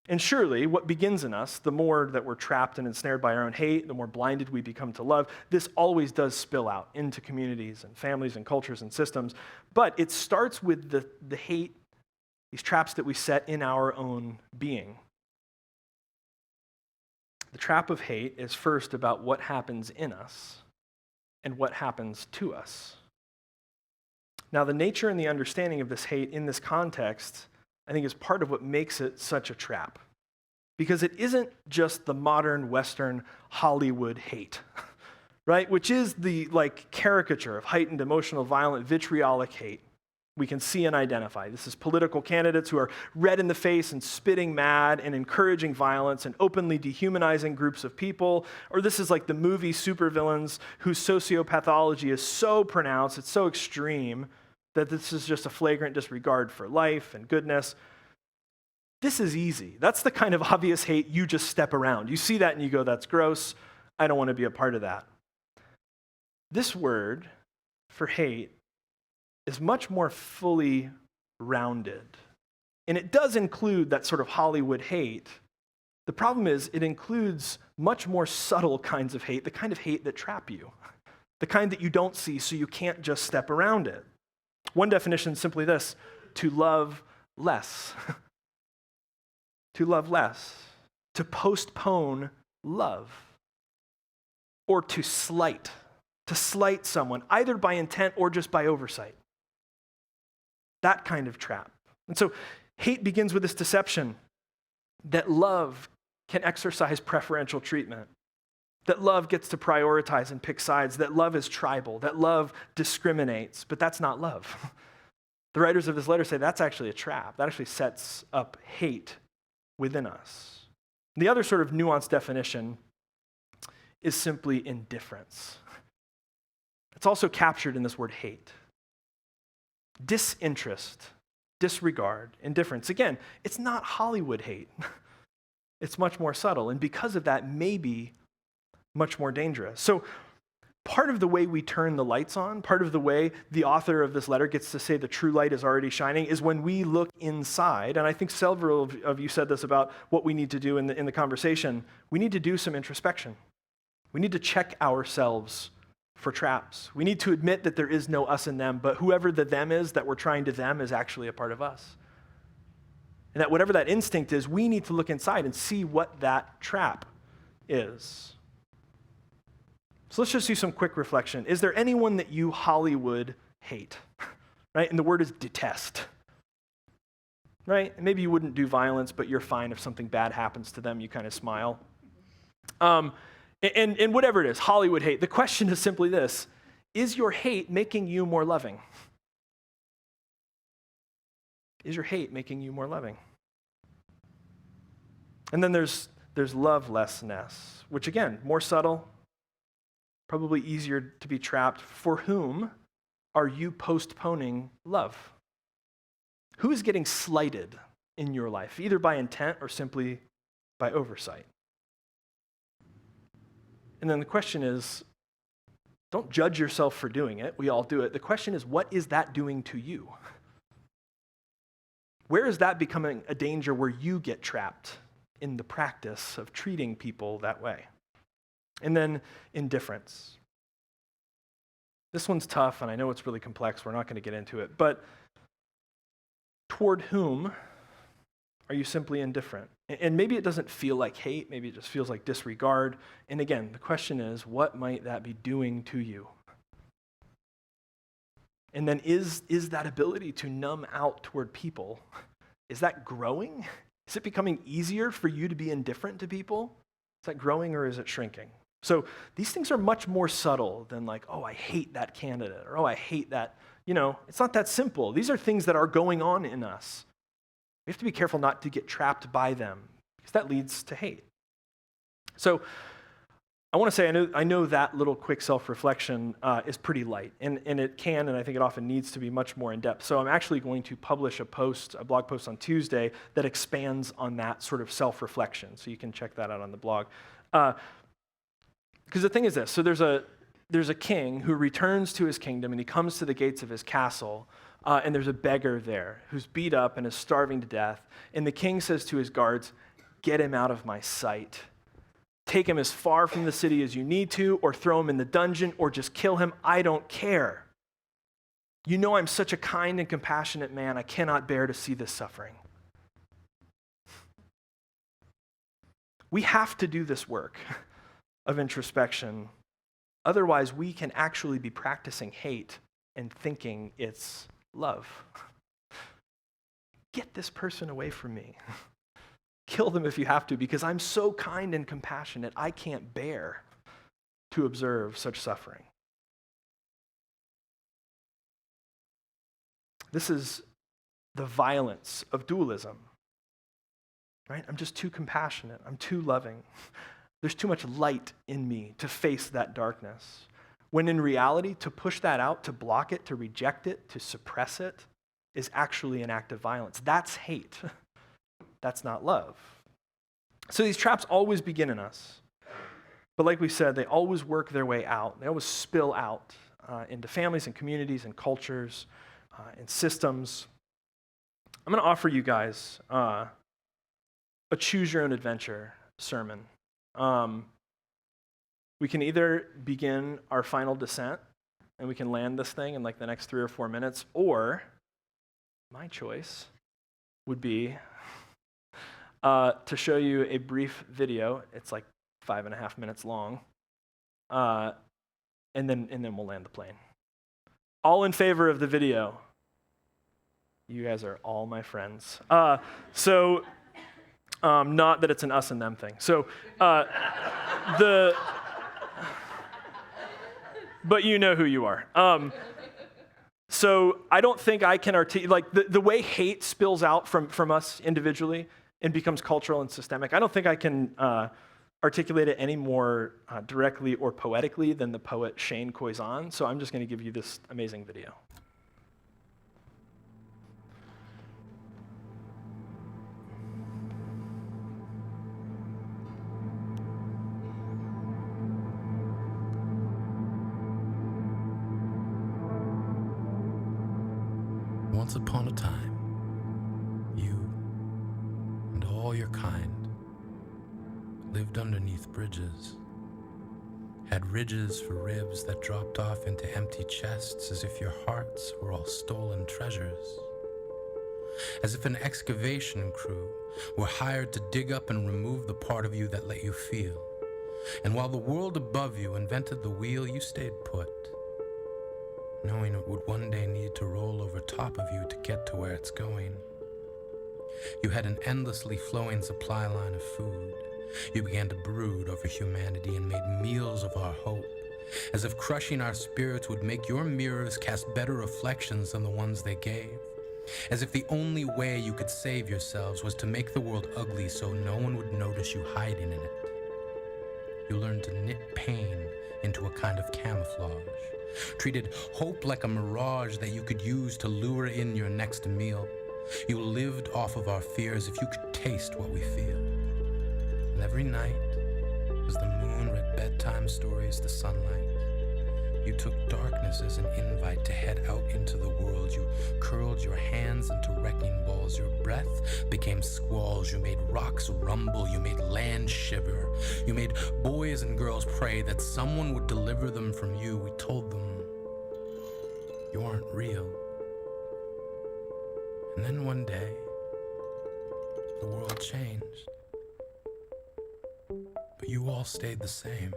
And surely, what begins in us, the more that we're trapped and ensnared by our own hate, the more blinded we become to love, this always does spill out into communities and families and cultures and systems. But it starts with the hate, these traps that we set in our own being. The trap of hate is first about what happens in us and what happens to us. Now, the nature and the understanding of this hate in this context, I think, is part of what makes it such a trap. Because it isn't just the modern Western Hollywood hate, right? Which is the caricature of heightened emotional, violent, vitriolic hate we can see and identify. This is political candidates who are red in the face and spitting mad and encouraging violence and openly dehumanizing groups of people. Or this is like the movie supervillains whose sociopathology is so pronounced, it's so extreme, that this is just a flagrant disregard for life and goodness. This is easy. That's the kind of obvious hate you just step around. You see that and you go, that's gross. I don't want to be a part of that. This word for hate is much more fully rounded. And it does include that sort of Hollywood hate. The problem is it includes much more subtle kinds of hate, the kind of hate that trap you, the kind that you don't see so you can't just step around it. One definition is simply this: to love less. To love less. To postpone love. Or to slight someone, either by intent or just by oversight. That kind of trap. And so hate begins with this deception that love can exercise preferential treatment, that love gets to prioritize and pick sides, that love is tribal, that love discriminates, but that's not love. The writers of this letter say that's actually a trap. That actually sets up hate within us. The other sort of nuanced definition is simply indifference. It's also captured in this word hate. Disinterest, disregard, indifference. Again, it's not Hollywood hate. It's much more subtle, and because of that, maybe much more dangerous. So part of the way we turn the lights on, part of the way the author of this letter gets to say the true light is already shining, is when we look inside. And I think several of you said this about what we need to do in the conversation. We need to do some introspection. We need to check ourselves for traps. We need to admit that there is no us and them, but whoever the them is that we're trying to them is actually a part of us. And that whatever that instinct is, we need to look inside and see what that trap is. So let's just do some quick reflection. Is there anyone that you Hollywood hate? Right? And the word is detest. Right? And maybe you wouldn't do violence, but you're fine if something bad happens to them, you kind of smile. And whatever it is, Hollywood hate, the question is simply this: is your hate making you more loving? Is your hate making you more loving? And then there's lovelessness, which again, more subtle, probably easier to be trapped. For whom are you postponing love? Who is getting slighted in your life, either by intent or simply by oversight? And then the question is, don't judge yourself for doing it. We all do it. The question is, what is that doing to you? Where is that becoming a danger where you get trapped in the practice of treating people that way? And then indifference. This one's tough, and I know it's really complex. We're not going to get into it. But toward whom are you simply indifferent? And maybe it doesn't feel like hate. Maybe it just feels like disregard. And again, the question is, what might that be doing to you? And then is that ability to numb out toward people, is that growing? Is it becoming easier for you to be indifferent to people? Is that growing or is it shrinking? So these things are much more subtle than like, oh, I hate that candidate, or oh, I hate that. It's not that simple. These are things that are going on in us. We have to be careful not to get trapped by them, because that leads to hate. So I want to say, I know that little quick self-reflection is pretty light, and it can, and I think it often needs to be much more in-depth. So I'm actually going to publish a blog post on Tuesday that expands on that sort of self-reflection. So you can check that out on the blog. Because the thing is this, so there's a king who returns to his kingdom, and he comes to the gates of his castle, and there's a beggar there who's beat up and is starving to death. And the king says to his guards, "Get him out of my sight. Take him as far from the city as you need to, or throw him in the dungeon, or just kill him. I don't care. You know I'm such a kind and compassionate man. I cannot bear to see this suffering." We have to do this work of introspection. Otherwise, we can actually be practicing hate and thinking it's love. Get this person away from me. Kill them if you have to, because I'm so kind and compassionate, I can't bear to observe such suffering. This is the violence of dualism, right? I'm just too compassionate. I'm too loving. There's too much light in me to face that darkness. When in reality, to push that out, to block it, to reject it, to suppress it, is actually an act of violence. That's hate. That's not love. So these traps always begin in us. But like we said, they always work their way out. They always spill out into families and communities and cultures and systems. I'm going to offer you guys a choose your own adventure sermon. We can either begin our final descent and we can land this thing in like the next 3 or 4 minutes, or my choice would be to show you a brief video. It's like 5.5 minutes long, and then we'll land the plane. All in favor of the video? You guys are all my friends. So not that it's an us and them thing. So but you know who you are. So I don't think I can articulate, like the way hate spills out from us individually and becomes cultural and systemic, I don't think I can articulate it any more directly or poetically than the poet Shane Koizan. So I'm just going to give you this amazing video. Once upon a time, you and all your kind lived underneath bridges, had ridges for ribs that dropped off into empty chests as if your hearts were all stolen treasures, as if an excavation crew were hired to dig up and remove the part of you that let you feel. And while the world above you invented the wheel, you stayed put, knowing it would one day need to roll over top of you to get to where it's going. You had an endlessly flowing supply line of food. You began to brood over humanity and made meals of our hope, as if crushing our spirits would make your mirrors cast better reflections than the ones they gave, as if the only way you could save yourselves was to make the world ugly so no one would notice you hiding in it. You learned to knit pain into a kind of camouflage, treated hope like a mirage that you could use to lure in your next meal. You lived off of our fears if you could taste what we feel. And every night, as the moon read bedtime stories to sunlight, you took darkness as an invite to head out into the world. You curled your hands into wrecking balls. Your breath became squalls. You made rocks rumble. You made land shiver. You made boys and girls pray that someone would deliver them from you. We told them, you aren't real. And then one day, the world changed. But you all stayed the same.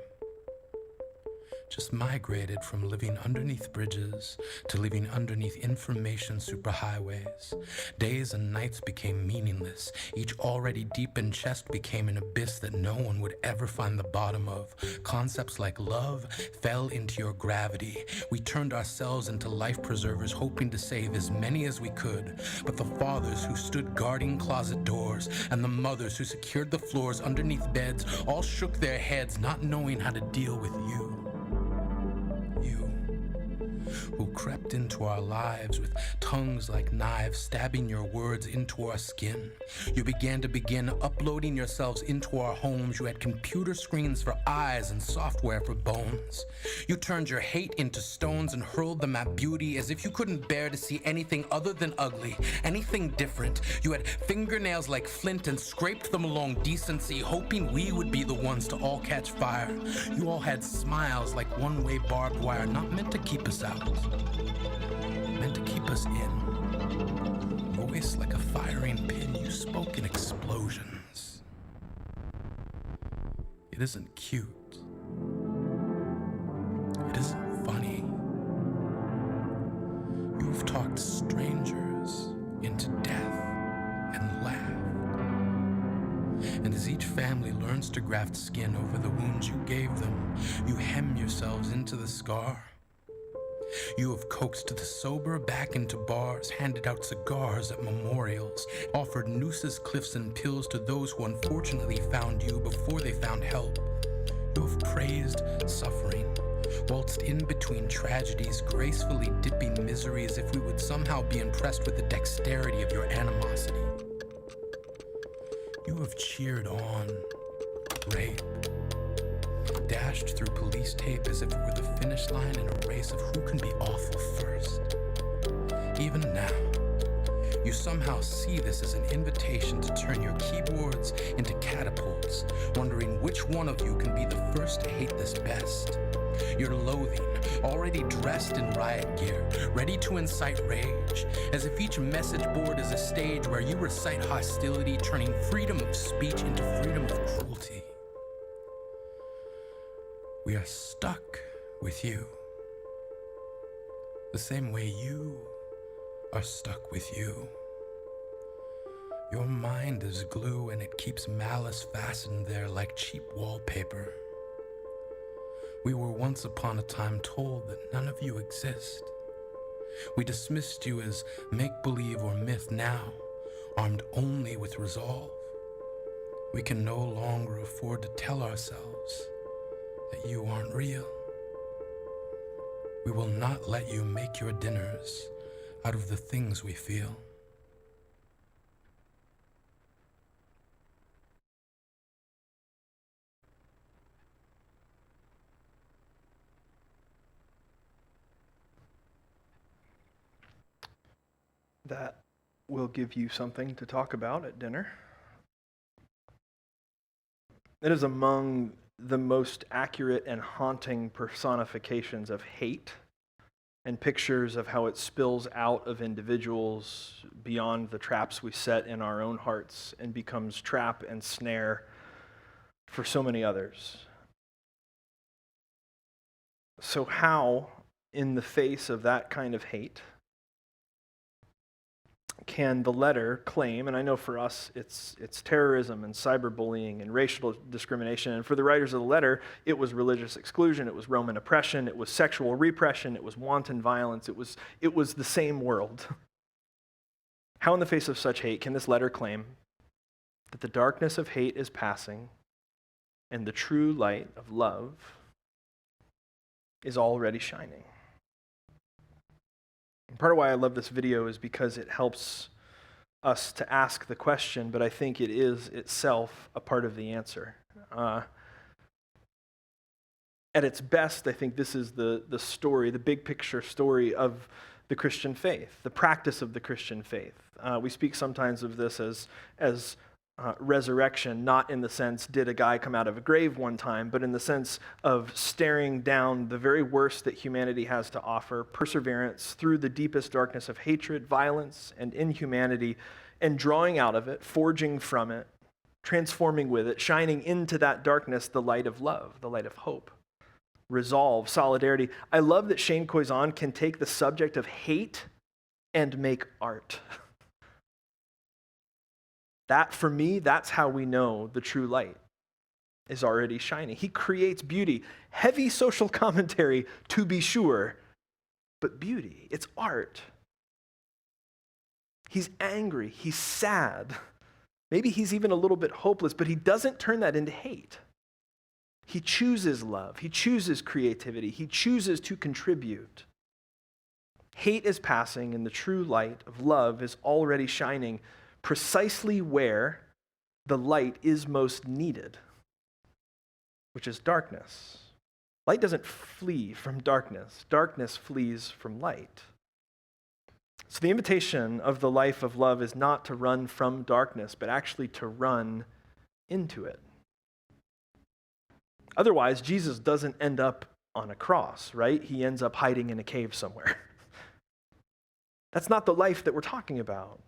Just migrated from living underneath bridges to living underneath information superhighways. Days and nights became meaningless. Each already deepened chest became an abyss that no one would ever find the bottom of. Concepts like love fell into your gravity. We turned ourselves into life preservers, hoping to save as many as we could. But the fathers who stood guarding closet doors and the mothers who secured the floors underneath beds all shook their heads, not knowing how to deal with you. Who crept into our lives with tongues like knives, stabbing your words into our skin. You began uploading yourselves into our homes. You had computer screens for eyes and software for bones. You turned your hate into stones and hurled them at beauty as if you couldn't bear to see anything other than ugly, anything different. You had fingernails like flint and scraped them along decency, hoping we would be the ones to all catch fire. You all had smiles like one-way barbed wire, not meant to keep us out, meant to keep us in. Voice like a firing pin, you spoke in explosions. It isn't cute. It isn't funny. You've talked strangers into death and laughed. And as each family learns to graft skin over the wounds you gave them, you hem yourselves into the scar. You have coaxed the sober back into bars, handed out cigars at memorials, offered nooses, cliffs, and pills to those who unfortunately found you before they found help. You have praised suffering, waltzed in between tragedies, gracefully dipping misery as if we would somehow be impressed with the dexterity of your animosity. You have cheered on rape, dashed through police tape as if it were the finish line in a race of who can be awful first. Even now, you somehow see this as an invitation to turn your keyboards into catapults, wondering which one of you can be the first to hate this best. Your loathing, already dressed in riot gear, ready to incite rage, as if each message board is a stage where you recite hostility, turning freedom of speech into freedom of cruelty. We are stuck with you, the same way you are stuck with you. Your mind is glue and it keeps malice fastened there like cheap wallpaper. We were once upon a time told that none of you exist. We dismissed you as make-believe or myth. Now, armed only with resolve, we can no longer afford to tell ourselves that you aren't real. We will not let you make your dinners out of the things we feel. That will give you something to talk about at dinner. It is among the most accurate and haunting personifications of hate and pictures of how it spills out of individuals beyond the traps we set in our own hearts and becomes trap and snare for so many others. So how, in the face of that kind of hate, can the letter claim, and I know for us it's terrorism and cyberbullying and racial discrimination, and for the writers of the letter, it was religious exclusion, it was Roman oppression, it was sexual repression, it was wanton violence, it was the same world. How in the face of such hate can this letter claim that the darkness of hate is passing and the true light of love is already shining. And part of why I love this video is because it helps us to ask the question, but I think it is itself a part of the answer. At its best, I think this is the story, the big picture story of the Christian faith, the practice of the Christian faith. We speak sometimes of this as resurrection, not in the sense, did a guy come out of a grave one time, but in the sense of staring down the very worst that humanity has to offer, perseverance through the deepest darkness of hatred, violence, and inhumanity, and drawing out of it, forging from it, transforming with it, shining into that darkness the light of love, the light of hope, resolve, solidarity. I love that Shane Koizan can take the subject of hate and make art. That, for me, that's how we know the true light is already shining. He creates beauty. Heavy social commentary, to be sure, but beauty. It's art. He's angry. He's sad. Maybe he's even a little bit hopeless, but he doesn't turn that into hate. He chooses love. He chooses creativity. He chooses to contribute. Hate is passing, and the true light of love is already shining precisely where the light is most needed, which is darkness. Light doesn't flee from darkness. Darkness flees from light. So the invitation of the life of love is not to run from darkness, but actually to run into it. Otherwise, Jesus doesn't end up on a cross, right? He ends up hiding in a cave somewhere. That's not the life that we're talking about.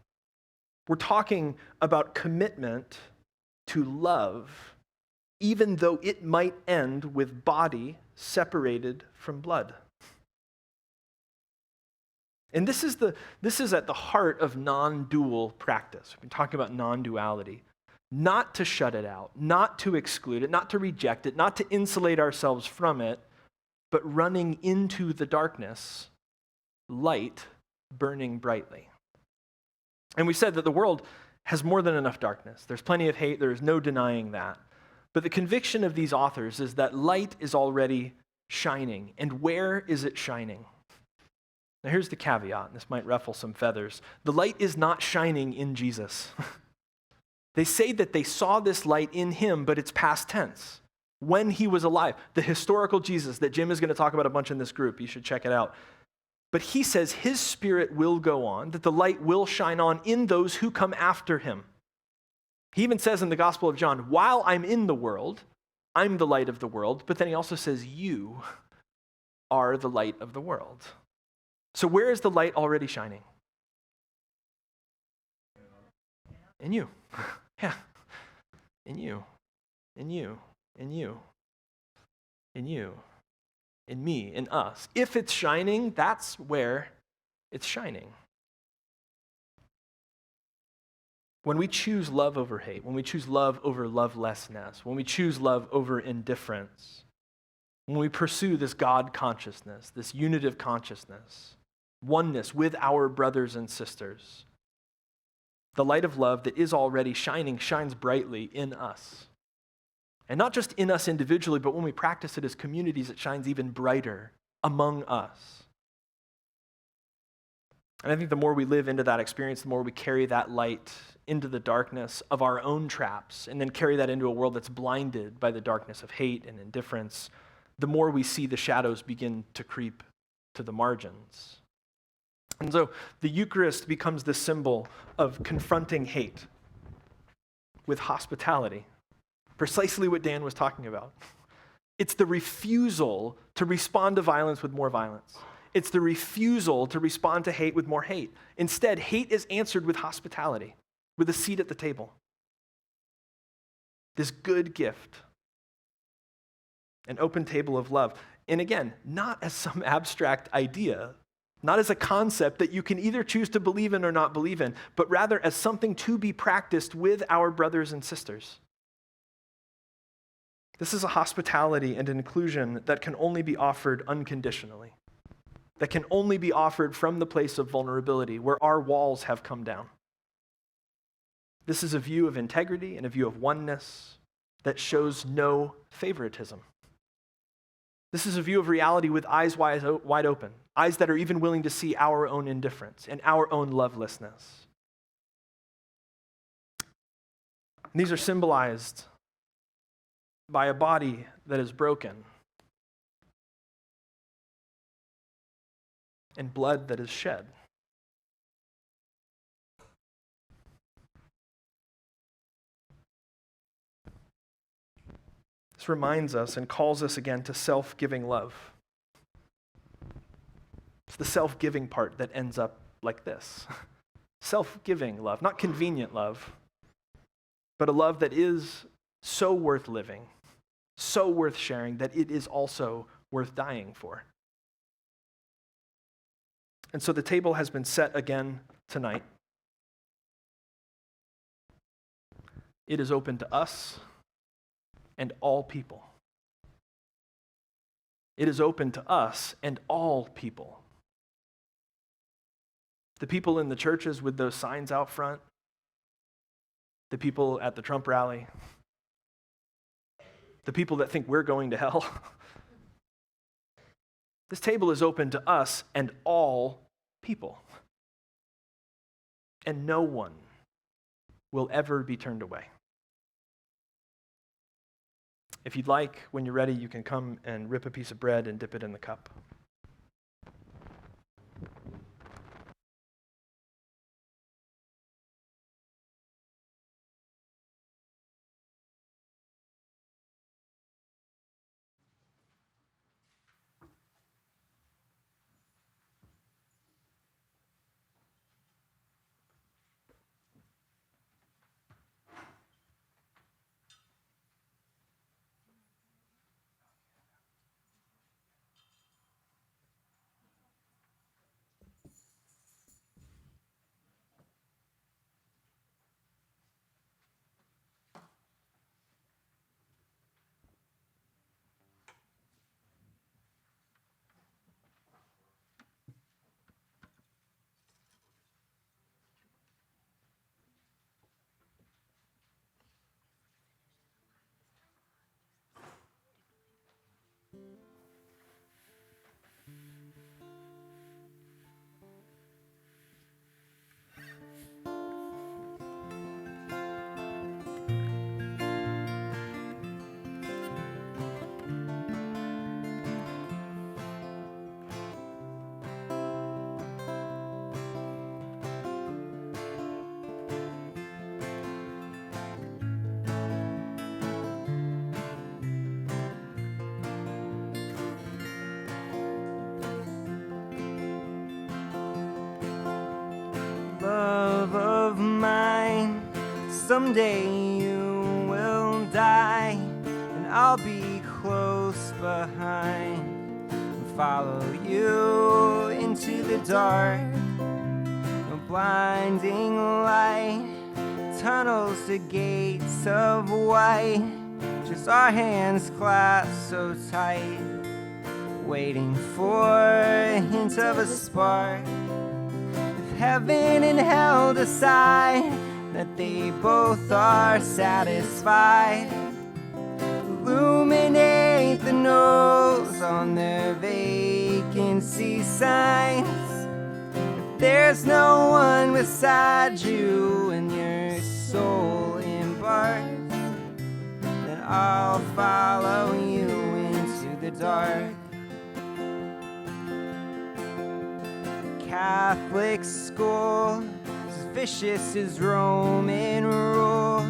We're talking about commitment to love, even though it might end with body separated from blood. And this is at the heart of non-dual practice. We've been talking about non-duality. Not to shut it out, not to exclude it, not to reject it, not to insulate ourselves from it, but running into the darkness, light burning brightly. And we said that the world has more than enough darkness. There's plenty of hate. There is no denying that. But the conviction of these authors is that light is already shining. And where is it shining? Now here's the caveat, and this might ruffle some feathers. The light is not shining in Jesus. They say that they saw this light in him, but it's past tense. When he was alive, the historical Jesus that Jim is going to talk about a bunch in this group, you should check it out. But he says his spirit will go on, that the light will shine on in those who come after him. He even says in the Gospel of John, while I'm in the world, I'm the light of the world, but then he also says you are the light of the world. So where is the light already shining? In you. Yeah. In you. In you. In you. In you. In me. In us. If it's shining, that's where it's shining. When we choose love over hate, when we choose love over lovelessness, when we choose love over indifference, when we pursue this God consciousness, this unitive consciousness, oneness with our brothers and sisters, the light of love that is already shining shines brightly in us. And not just in us individually, but when we practice it as communities, it shines even brighter among us. And I think the more we live into that experience, the more we carry that light into the darkness of our own traps, and then carry that into a world that's blinded by the darkness of hate and indifference, the more we see the shadows begin to creep to the margins. And so the Eucharist becomes the symbol of confronting hate with hospitality. Precisely what Dan was talking about. It's the refusal to respond to violence with more violence. It's the refusal to respond to hate with more hate. Instead, hate is answered with hospitality, with a seat at the table. This good gift, an open table of love. And again, not as some abstract idea, not as a concept that you can either choose to believe in or not believe in, but rather as something to be practiced with our brothers and sisters. This is a hospitality and an inclusion that can only be offered unconditionally, that can only be offered from the place of vulnerability, where our walls have come down. This is a view of integrity and a view of oneness that shows no favoritism. This is a view of reality with eyes wide open, eyes that are even willing to see our own indifference and our own lovelessness. And these are symbolized by a body that is broken and blood that is shed. This reminds us and calls us again to self-giving love. It's the self-giving part that ends up like this. Self-giving love, not convenient love, but a love that is so worth living, so worth sharing, that it is also worth dying for. And so the table has been set again tonight. It is open to us and all people. It is open to us and all people. The people in the churches with those signs out front, the people at the Trump rally, the people that think we're going to hell. This table is open to us and all people. And no one will ever be turned away. If you'd like, when you're ready, you can come and rip a piece of bread and dip it in the cup. Love of mine, someday you will die, and I'll be close behind and follow you into the dark. No blinding light tunnels to gates of white, just our hands clasped so tight, waiting for a hint of a spark. Heaven and hell decide that they both are satisfied. Illuminate the notes on their vacancy signs. If there's no one beside you and your soul embarks, then I'll follow you into the dark. Catholic school, as vicious as Roman rule.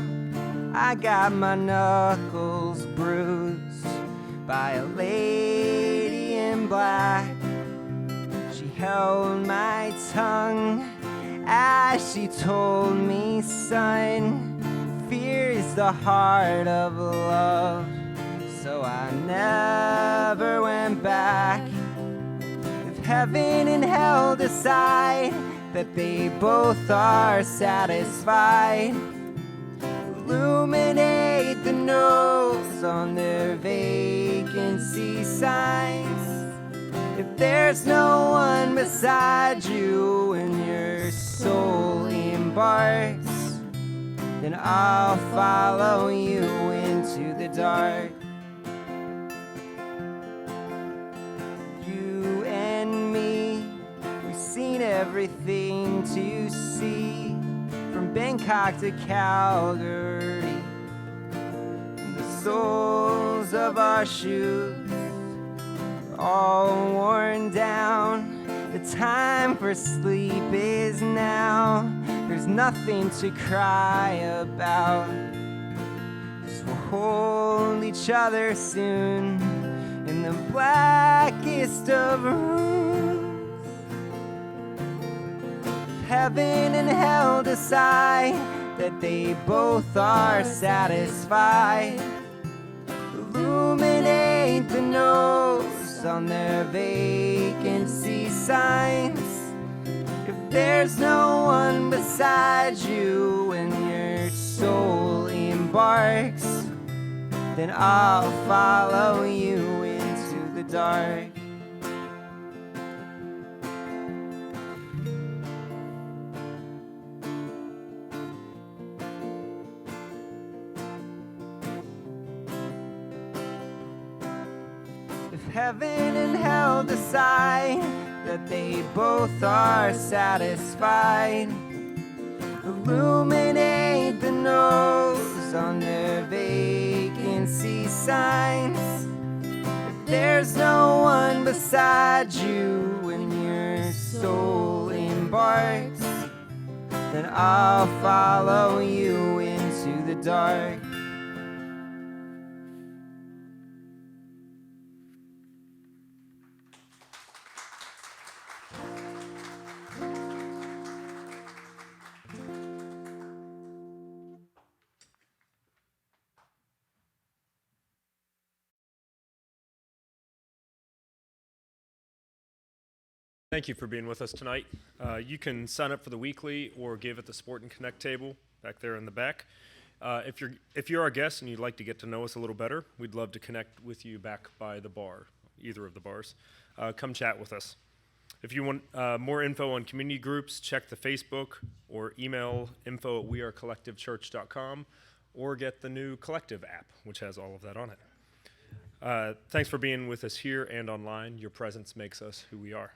I got my knuckles bruised by a lady in black. She held my tongue as she told me, son, fear is the heart of love. So I never went back. Heaven and hell decide that they both are satisfied. Illuminate the notes on their vacancy signs. If there's no one beside you and your soul embarks, then I'll follow you into the dark. everything to see, from Bangkok to Calgary. The soles of our shoes are all worn down. The time for sleep is now. There's nothing to cry about, 'cause we'll hold each other soon in the blackest of rooms. Heaven and hell decide that they both are satisfied. Illuminate the notes on their vacancy signs. If there's no one beside you when your soul embarks, then I'll follow you into the dark. If heaven and hell decide that they both are satisfied, illuminate the nose on their vacancy signs. If there's no one beside you when your soul embarks, then I'll follow you into the dark. Thank you for being with us tonight. You can sign up for the weekly or give at the Sport and Connect table back there in the back. If you're our guest and you'd like to get to know us a little better, we'd love to connect with you back by the bar, either of the bars. Come chat with us. If you want more info on community groups, check the Facebook or email info@wearecollectivechurch.com or get the new Collective app, which has all of that on it. Thanks for being with us here and online. Your presence makes us who we are.